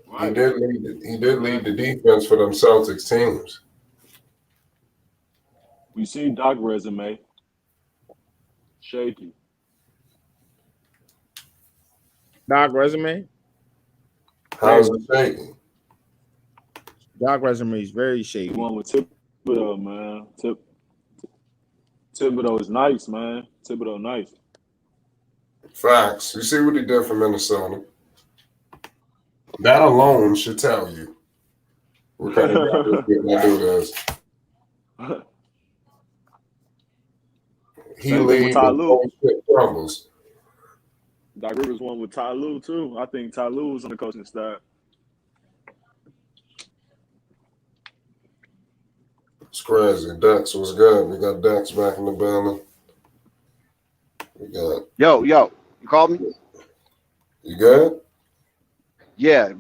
Right. He did lead the defense for them Celtics teams. We see Doc's resume. Shaky. Doc resume? How's it shaky? Doc resume is very shaky. One with Thibodeau, man. Thibodeau is nice, man. Thibodeau nice. Facts. You see what he did for Minnesota. That alone should tell you what kind of that dude is. He leads with troubles. Doc Rivers won with Ty Lue, too. I think Ty Lue was on the coaching staff. It's crazy. Dex was good. We got Dex back in the building. We got Yo, you called me? You good? Yeah,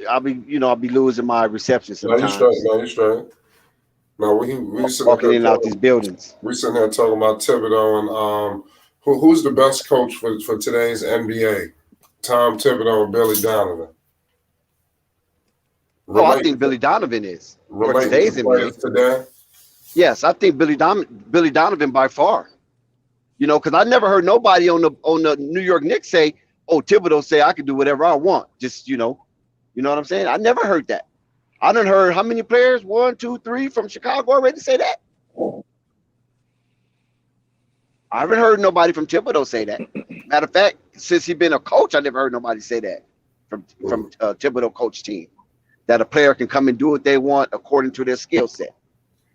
I'll be losing my reception sometimes. No, you straight. No, we walking in and out these buildings. We sitting here talking about Thibodeau and who's the best coach for today's NBA? Tom Thibodeau or Billy Donovan? I think Billy Donovan is for today's NBA. Today? Yes, I think Billy Donovan by far. Because I never heard nobody on the New York Knicks say, "Oh, Thibodeau say I can do whatever I want." Just you know what I'm saying? I never heard that. I done heard how many players? 1, 2, 3 from Chicago already say that. I haven't heard nobody from Thibodeau say that. Matter of fact, since he's been a coach, I never heard nobody say that from Thibodeau coach team, that a player can come and do what they want according to their skill set.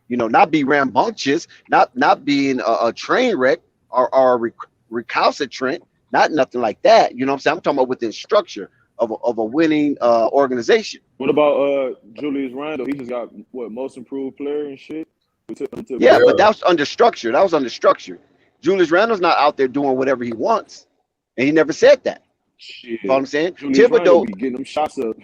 Not be rambunctious, not being a train wreck or recalcitrant, not nothing like that. You know what I'm saying? I'm talking about within structure of a winning organization. What about Julius Randle? He just got most improved player and shit. Yeah, but that was under structure. Julius Randle's not out there doing whatever he wants, and he never said that. Shit. You know what I'm saying? Thibodeau be getting them shots up.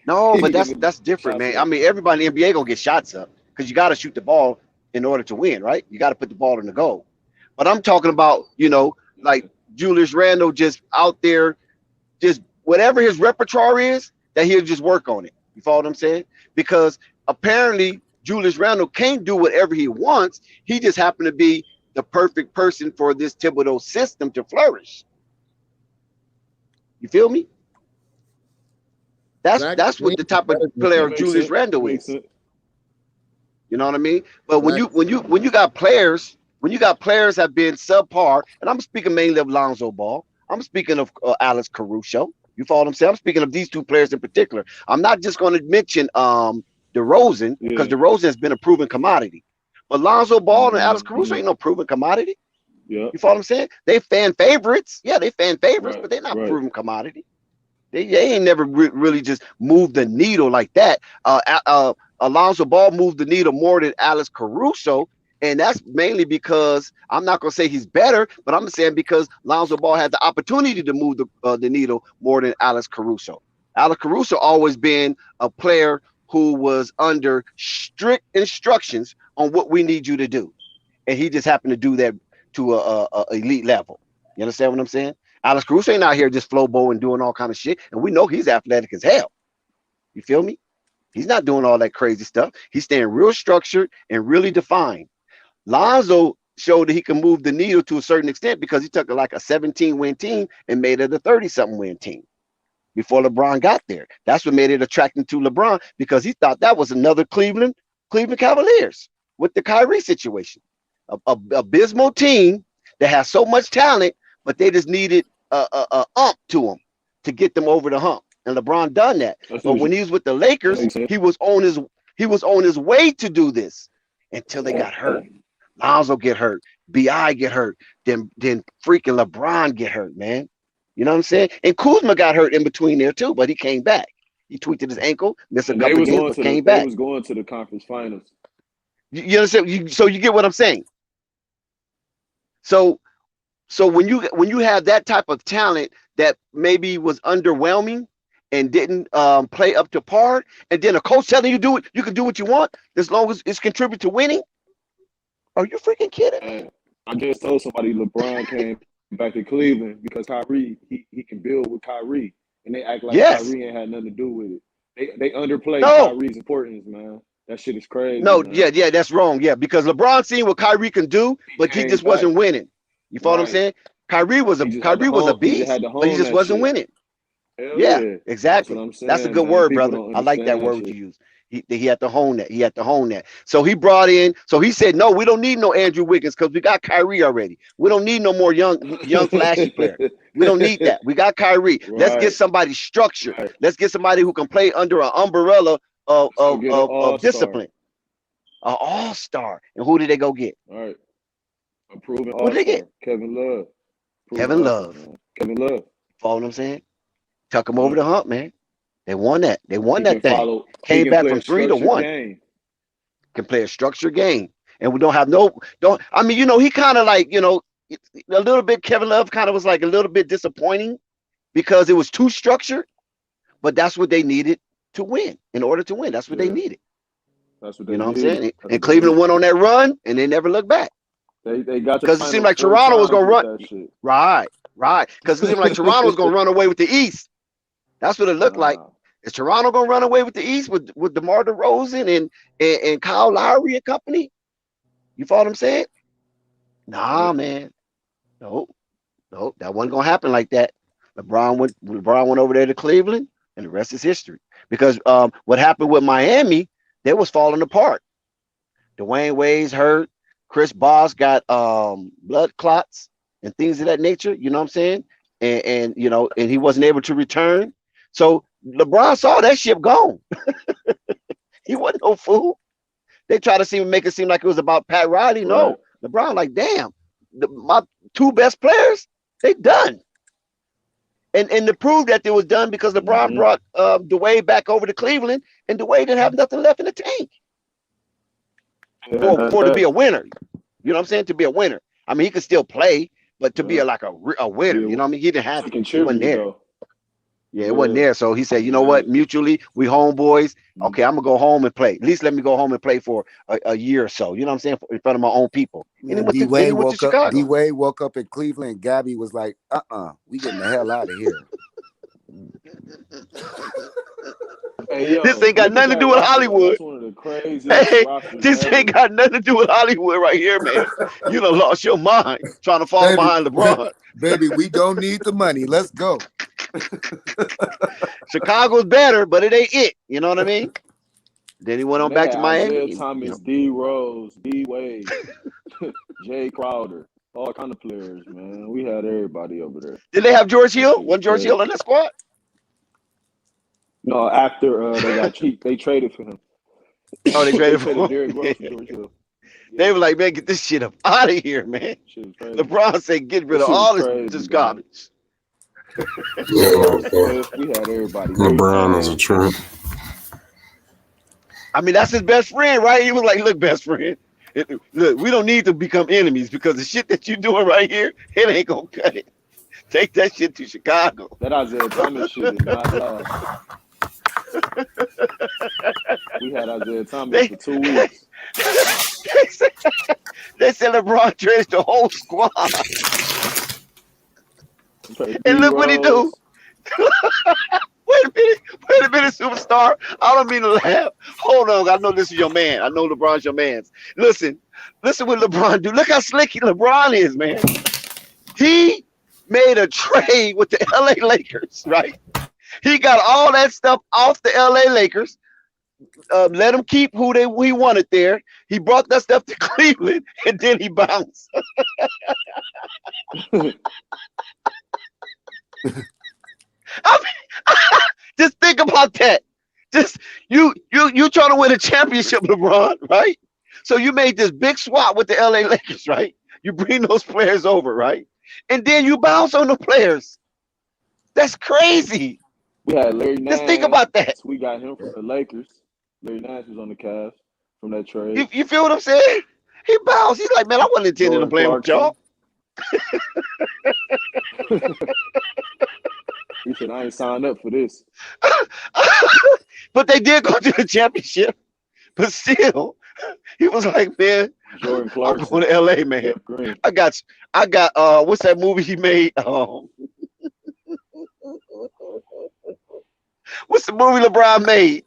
No, but that's different, man. I mean, everybody in the NBA gonna get shots up because you got to shoot the ball in order to win, right? You got to put the ball in the goal. But I'm talking about, like Julius Randle just out there, just whatever his repertoire is, that he'll just work on it. You follow what I'm saying? Because apparently Julius Randle can't do whatever he wants. He just happened to be the perfect person for this Thibodeau system to flourish. You feel me? That's what the type of player Julius Randle is. You know what I mean? But when you got players have been subpar, and I'm speaking mainly of Lonzo Ball. I'm speaking of Alex Caruso. You follow what I'm saying? I'm speaking of these two players in particular. I'm not just going to mention DeRozan, because DeRozan has been a proven commodity. But Lonzo Ball and Alex Caruso ain't no proven commodity. Yeah. You follow what I'm saying? They fan favorites. Yeah, they fan favorites, but they're not proven commodity. They ain't never really just moved the needle like that. Alonzo Ball moved the needle more than Alex Caruso, and that's mainly because I'm not gonna say he's better, but I'm saying because Lonzo Ball had the opportunity to move the needle more than Alex Caruso. Alex Caruso always been a player who was under strict instructions on what we need you to do, and he just happened to do that to a elite level. You understand what I'm saying? Alex Caruso ain't out here just flow and doing all kind of shit, and we know he's athletic as hell. You feel me? He's not doing all that crazy stuff. He's staying real structured and really defined. Lonzo showed that he can move the needle to a certain extent because he took like a 17-win team and made it a 30-something win team before LeBron got there. That's what made it attracting to LeBron, because he thought that was another Cleveland Cavaliers with the Kyrie situation. A abysmal team that has so much talent, but they just needed a ump to them to get them over the hump. And LeBron done that. But when he was with the Lakers, he was on his way to do this until they got hurt. Lonzo get hurt, BI get hurt, then freaking LeBron get hurt, man. You know what I'm saying? And Kuzma got hurt in between there too, but he came back. He tweaked his ankle, missed a couple games, but came back. They was going to the conference finals. You understand? So you get what I'm saying? So when you have that type of talent that maybe was underwhelming and didn't play up to par, and then a coach telling you can do what you want as long as it's contribute to winning. Are you freaking kidding? And I just told somebody LeBron came back to Cleveland because Kyrie, he can build with Kyrie, and they act like Kyrie ain't had nothing to do with it. They underplay Kyrie's importance, man. That shit is crazy. No, man. yeah, that's wrong. Yeah, because LeBron seen what Kyrie can do, but he just wasn't winning. You follow what I'm saying? Kyrie was a beast, but he just wasn't winning. Yeah, exactly. That's a good word, brother. I like that word you use. He had to hone that. He had to hone that. So he brought in. So he said, "No, we don't need no Andrew Wiggins because we got Kyrie already. We don't need no more young flashy player. We don't need that. We got Kyrie. Right. Let's get somebody structured. Right. Let's get somebody who can play under an umbrella of discipline. An all-star. And who did they go get? All right, a proven all-star. Who did they get? Kevin Love. Kevin Love. Follow what I'm saying? Tuck him over the hump, man. They won that. They won that thing. Came back from 3-1. Can play a structured game. And we don't. I mean, he kind of like, a little bit, Kevin Love kind of was like a little bit disappointing because it was too structured. But that's what they needed to win. In order to win, that's what they needed. That's what they what I'm saying? And Cleveland went on that run and they never looked back. They got because it seemed like Toronto was going to run. Right. Because it seemed like Toronto was going to run away with the East. That's what it looked like. Is Toronto gonna run away with the East with DeMar DeRozan and Kyle Lowry and company? You follow what I'm saying? Nah, man. Nope. That wasn't gonna happen like that. LeBron went over there to Cleveland, and the rest is history. Because what happened with Miami, they was falling apart. Dwayne Wade's hurt. Chris Bosh got blood clots and things of that nature. You know what I'm saying? And he wasn't able to return. So LeBron saw that ship gone. He wasn't no fool. They tried to make it seem like it was about Pat Riley. No, LeBron like, damn, my two best players, they done. And to prove that they was done because LeBron brought Dwayne back over to Cleveland, and Dwayne didn't have nothing left in the tank for to be a winner. You know what I'm saying? To be a winner. I mean, he could still play, but to be a winner, you know what I mean? He didn't have it. He wasn't there. Yeah, it wasn't there. So he said, you know what? Mutually, we homeboys. Okay, I'm going to go home and play. At least let me go home and play for a year or so. You know what I'm saying? In front of my own people. D-Wade woke up in Cleveland and Gabby was like, we getting the hell out of here. Hey, yo, this ain't got nothing to do with Hollywood. That's one of the Hey, this ain't got nothing to do with Hollywood right here, man. You done lost your mind trying to follow behind LeBron. Baby, we don't need the money. Let's go. Chicago's better, but it ain't it. You know what I mean? Then he went on back to Miami. Isaiah Thomas, D. Rose, D. Wade, Jay Crowder, all kind of players, man. We had everybody over there. Did they have George Hill? Wasn't George Hill in that squad? No, after they got cheap, they traded for him. Oh, they traded for him. Derrick Rose for George Hill. They were like, man, get this shit up out of here, man. LeBron said, get rid of all this garbage. Yeah, we had everybody. LeBron is a trip. I mean, that's his best friend, right? He was like, look, best friend, look, we don't need to become enemies because the shit that you're doing right here, it ain't gonna cut it. Take that shit to Chicago. That Isaiah Thomas shit is not last. We had Isaiah Thomas for 2 weeks. They said LeBron traded the whole squad. And look what he do. Wait a minute, superstar. I don't mean to laugh. Hold on, I know this is your man. I know LeBron's your man. Listen what LeBron do. Look how slick LeBron is, man. He made a trade with the LA Lakers, right? He got all that stuff off the LA Lakers. Let him keep who he wanted there. He brought that stuff to Cleveland, and then he bounced. I mean, just think about that. Just you trying to win a championship, LeBron, right? So you made this big swap with the LA Lakers, right? You bring those players over, right? And then you bounce on the players. That's crazy. We had Larry Nash. Just think about that. We got him from the Lakers. Larry Nash was on the Cavs from that trade. You feel what I'm saying? He bounced. He's like, man, I wasn't intending to play with y'all. He said, I ain't signed up for this. But they did go to the championship. But still, he was like, man, I'm going to LA, man. I got what's that movie he made? What's the movie LeBron made?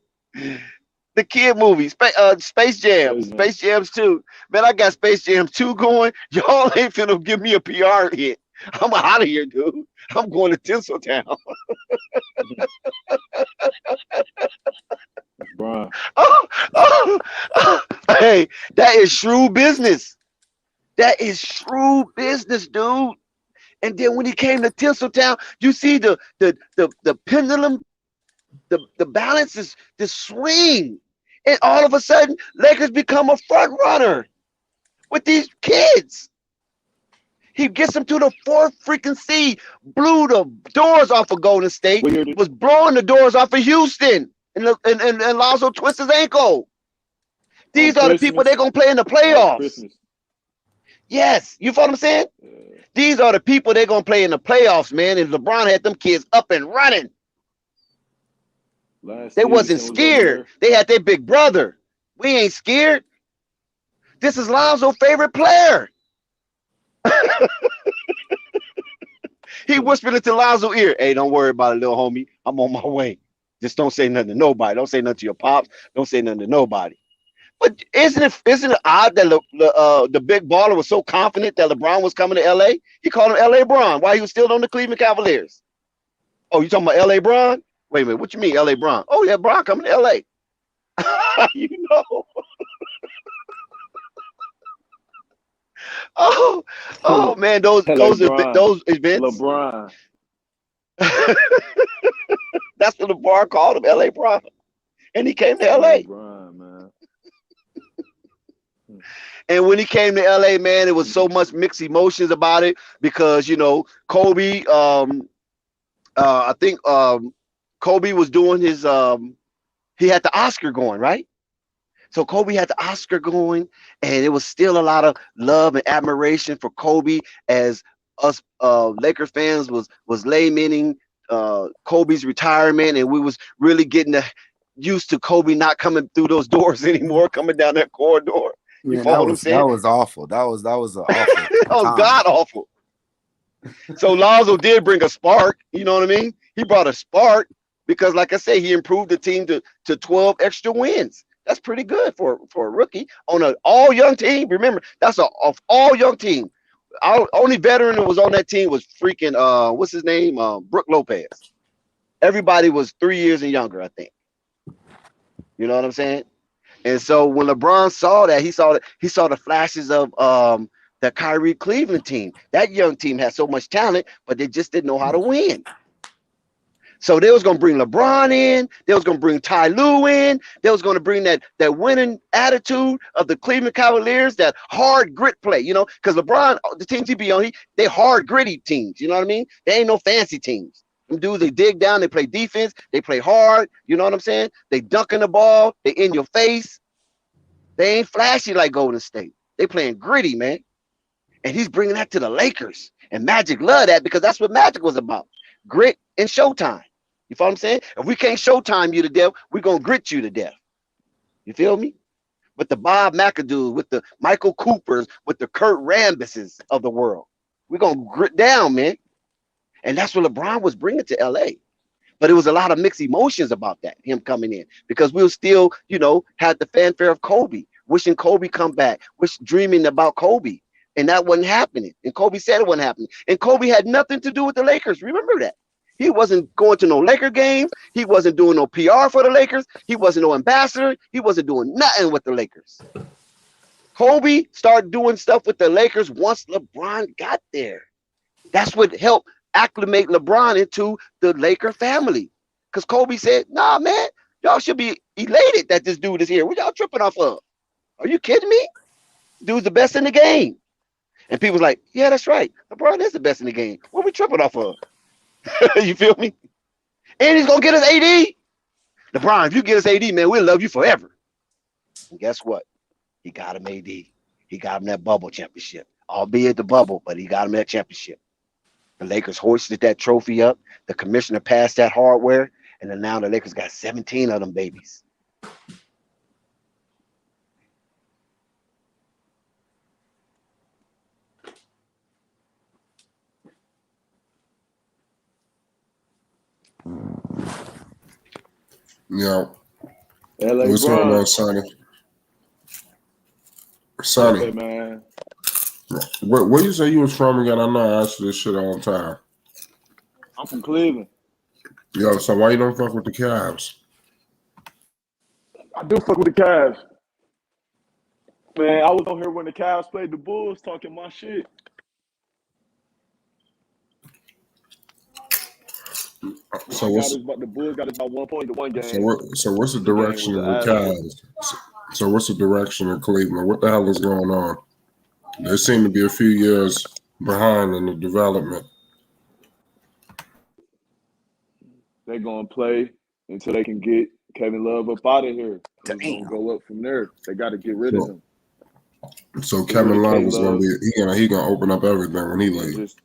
The kid movie, Space Jam. Space Jam 2. Man, I got Space Jam 2 going. Y'all ain't finna give me a PR hit. I'm out of here, dude. I'm going to Tinseltown. Hey, that is shrewd business. That is shrewd business, dude. And then when he came to Tinseltown, you see the pendulum, the balance is the swing. And all of a sudden, Lakers become a front runner with these kids. He gets them to the 4th freaking seed, blew the doors off of Golden State, was blowing the doors off of Houston, and Lonzo twists his ankle. These are the people they're going to play in the playoffs. Yes, you feel what I'm saying? These are the people they're going to play in the playoffs, man, and LeBron had them kids up and running. They wasn't scared. They had their big brother. We ain't scared. This is Lonzo's favorite player. He whispered into Lonzo's ear, hey, don't worry about it, little homie. I'm on my way. Just don't say nothing to nobody. Don't say nothing to your pops. Don't say nothing to nobody. But isn't it odd that the big baller was so confident that LeBron was coming to LA? He called him LA Bron while he was still on the Cleveland Cavaliers. Oh, you talking about LA Bron? Wait a minute, what you mean LA Bron? Oh yeah, Bron coming to LA. You know. Oh man, those events. LeBron. That's what the bar called him, LA Bron. And he came to LA. LeBron, man. And when he came to LA, man, it was so much mixed emotions about it because, you know, Kobe, I think Kobe was doing his, he had the Oscar going, right? So Kobe had the Oscar going, and it was still a lot of love and admiration for Kobe as us Laker fans was lamenting Kobe's retirement, and we was really getting used to Kobe not coming through those doors anymore, coming down that corridor. You follow what I'm saying? That was awful. That was awful. That was god awful. So Lonzo did bring a spark. You know what I mean? He brought a spark because, like I said, he improved the team to 12 extra wins. That's pretty good for a rookie on an all young team. Remember, that's a all young team. Our only veteran that was on that team was freaking what's his name? Brook Lopez. Everybody was 3 years and younger, I think. You know what I'm saying? And so when LeBron saw that, he saw the flashes of the Kyrie Cleveland team. That young team had so much talent, but they just didn't know how to win. So they was gonna bring LeBron in, they was gonna bring Ty Lue in, they was gonna bring that winning attitude of the Cleveland Cavaliers, that hard grit play, because LeBron, the teams he be on, they hard gritty teams, you know what I mean? They ain't no fancy teams. Them dudes, they dig down, they play defense, they play hard, you know what I'm saying? They dunking the ball, they in your face. They ain't flashy like Golden State. They playing gritty, man. And he's bringing that to the Lakers. And Magic loved that because that's what Magic was about. Grit and showtime. You feel what I'm saying? If we can't showtime you to death, we're going to grit you to death. You feel me? With the Bob McAdoo, with the Michael Coopers, with the Kurt Rambuses of the world. We're going to grit down, man. And that's what LeBron was bringing to L.A. But it was a lot of mixed emotions about that, him coming in. Because we were still, had the fanfare of Kobe, wishing Kobe come back, dreaming about Kobe. And that wasn't happening. And Kobe said it wasn't happening. And Kobe had nothing to do with the Lakers. Remember that. He wasn't going to no Laker games. He wasn't doing no PR for the Lakers. He wasn't no ambassador. He wasn't doing nothing with the Lakers. Kobe started doing stuff with the Lakers once LeBron got there. That's what helped acclimate LeBron into the Laker family. Because Kobe said, nah, man, y'all should be elated that this dude is here. What y'all tripping off of? Are you kidding me? Dude's the best in the game. And people's like, yeah, that's right. LeBron is the best in the game. What are we tripping off of? You feel me? And he's going to get us AD. LeBron, if you get us AD, man, we'll love you forever. And guess what? He got him AD. He got him that bubble championship. Albeit the bubble, but he got him that championship. The Lakers hoisted that trophy up. The commissioner passed that hardware. And then now the Lakers got 17 of them babies. Yeah. LA What's going on, Sonny? Sonny, hey, man. Where you say you was from again? I know I ask you this shit all the time. I'm from Cleveland. Yo, so why you don't fuck with the Cavs? I do fuck with the Cavs. Man, I was on here when the Cavs played the Bulls talking my shit. So the Bulls got about 1 point to one game. So what's the direction of the Cavs? So what's the direction of Cleveland? What the hell is going on? They seem to be a few years behind in the development. They're gonna play until they can get Kevin Love up out of here. It's gonna go up from there. They got to get rid of him. So Kevin Love is gonna be he gonna open up everything when he leaves.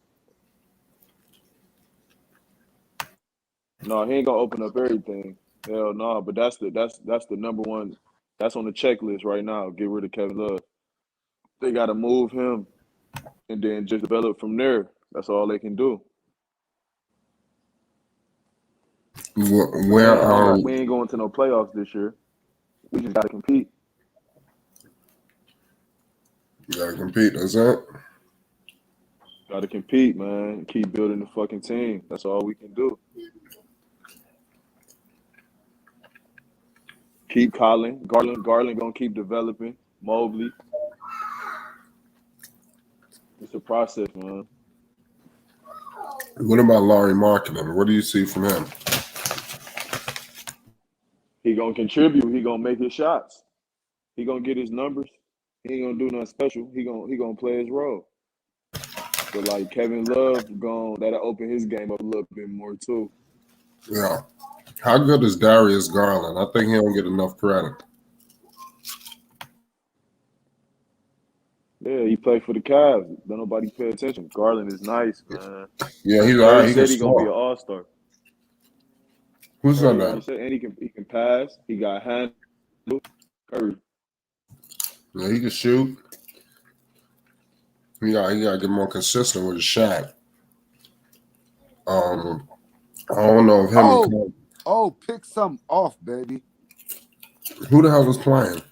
No, he ain't gonna open up everything. Hell no. But that's the number one. That's on the checklist right now. Get rid of Kevin Love. They got to move him, and then just develop from there. That's all they can do. Where we ain't going to no playoffs this year. We just got to compete. You gotta compete. That's it. Got to compete, man. Keep building the fucking team. That's all we can do. Keep Garland gonna keep developing. Mobley. It's a process, man. What about Larry Markkinen? What do you see from him? He gonna contribute. He gonna make his shots. He gonna get his numbers. He ain't gonna do nothing special. He gonna play his role. But like Kevin Love, that'll open his game up a little bit more too. Yeah. How good is Darius Garland? I think he don't get enough credit. Yeah, he played for the Cavs. Don't nobody pay attention. Garland is nice, man. Yeah, he's all right. He said he's gonna be an all-star. Who's on that? He said, and he can pass. He got handle. Curry. Yeah, he can shoot. He got to get more consistent with his shot. I don't know if him. Pick something off, baby. Who the hell was playing?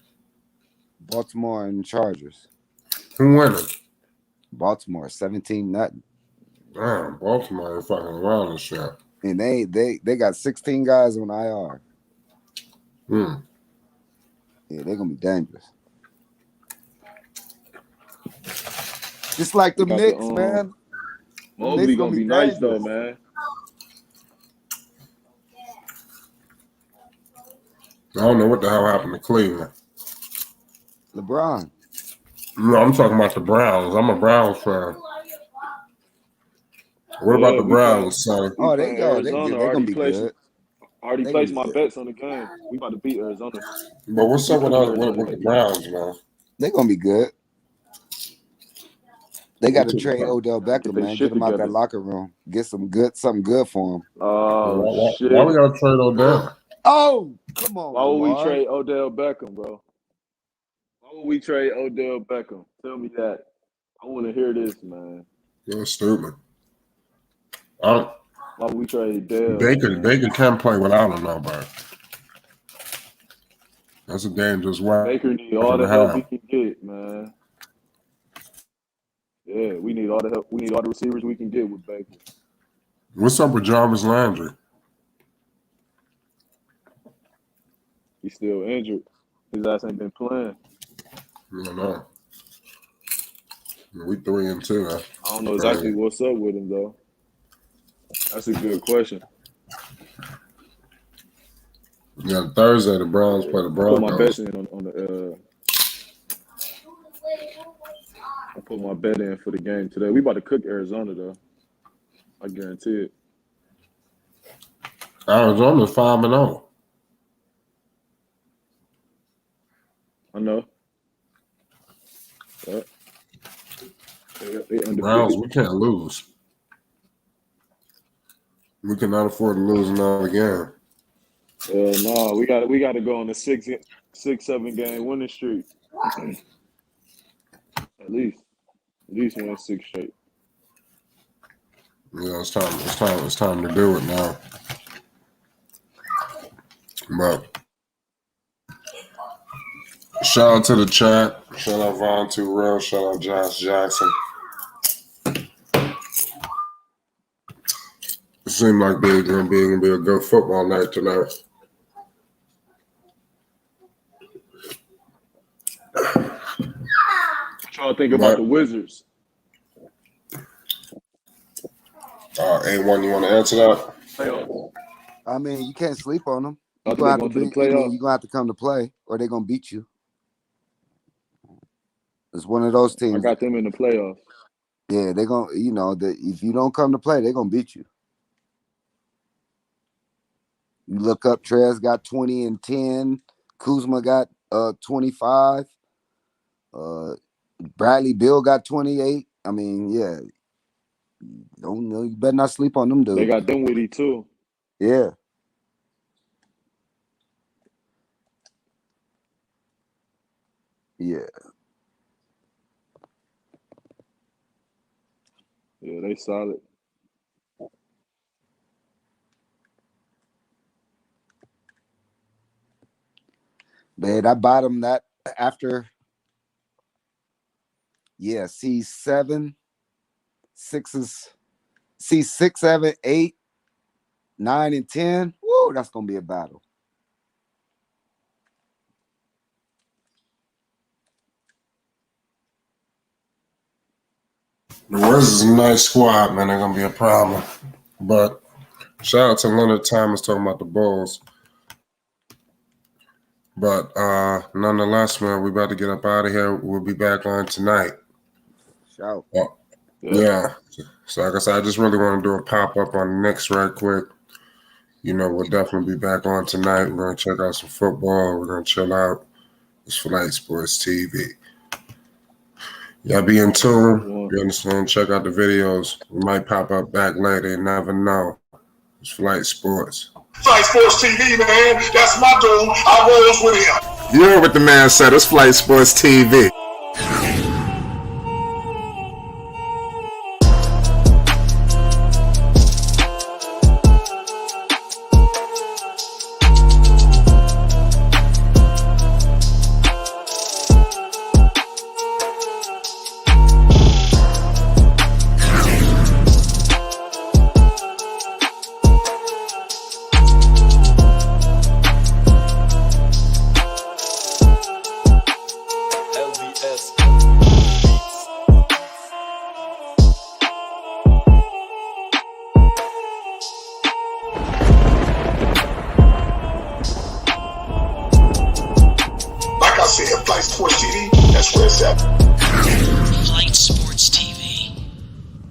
Baltimore and Chargers. Who winning? Baltimore, 17-0. Damn, Baltimore ain't fucking around and shit. And they got 16 guys on IR. Yeah, they're gonna be dangerous. Just like the Knicks, man. Mobley gonna be nice though, man. I don't know what the hell happened to Cleveland. LeBron. No, I'm talking about the Browns. I'm a Browns fan. What about the Browns, son? Oh, they're gonna be good. I already placed my bets on the game. We about to beat Arizona. But what's up with the Browns, man? They're gonna be good. They got to trade Odell Beckham, man. Get him out that locker room. Get something good for him. Oh, shit. Why we got to trade Odell? Oh, come on. Why would we trade Odell Beckham, bro? Why would we trade Odell Beckham? Tell me that. I want to hear this, man. You're stupid. Why would we trade Dale? Baker can't play without him, nobody. That's a dangerous weapon. Baker need all the help he can get, man. Yeah, we need all the help. We need all the receivers we can get with Baker. What's up with Jarvis Landry? He's still injured. His ass ain't been playing. I don't know. We 3-2. I don't know exactly what's up with him though. That's a good question. Yeah, Thursday the Browns play the Broncos. I put my bets in on the. I put my bet in for the game today. We about to cook Arizona though. I guarantee it. Arizona's 5-0. I know. Browns, we can't lose. We cannot afford to lose another game. No, we got to go on a 6-7 game winning streak. At least win 6 straight. Yeah, it's time to do it now. But shout out to the chat. Shout out Von Too Real. Shout out Josh Jackson. It seemed like it's gonna be a good football night tonight. What y'all think about the Wizards? A1, you want to answer that? I mean, you can't sleep on them. You're gonna have to come to play, or they're gonna beat you. It's one of those teams. I got them in the playoffs. Yeah, they're gonna. If you don't come to play, they're gonna beat you. You look up, Trez got 20 and 10. Kuzma got 25. Bradley Beal got 28. I mean, yeah. Don't know. You better not sleep on them, dude. They got Dinwiddie too. Yeah. Yeah. Yeah, they solid. Man, I bought them that after. Yeah, C7, 6s, C6, 7, 8, 9, and 10. Woo, that's gonna be a battle. The Wizards is a nice squad, man. They're gonna be a problem. But shout out to Leonard Thomas talking about the Bulls. But nonetheless, man, we about to get up out of here. We'll be back on tonight. Shout. Yeah. So like I said, I just really want to do a pop-up on the Knicks right quick. We'll definitely be back on tonight. We're going to check out some football. We're going to chill out. It's Flight Sports TV. Y'all be in tune. You understand? Check out the videos. We might pop up back later. You never know. It's Flight Sports. Flight Sports TV, man. That's my dude. I rolls with him. You heard what the man said. It's Flight Sports TV. Flight Sports TV. That's where it's at. Flight Sports.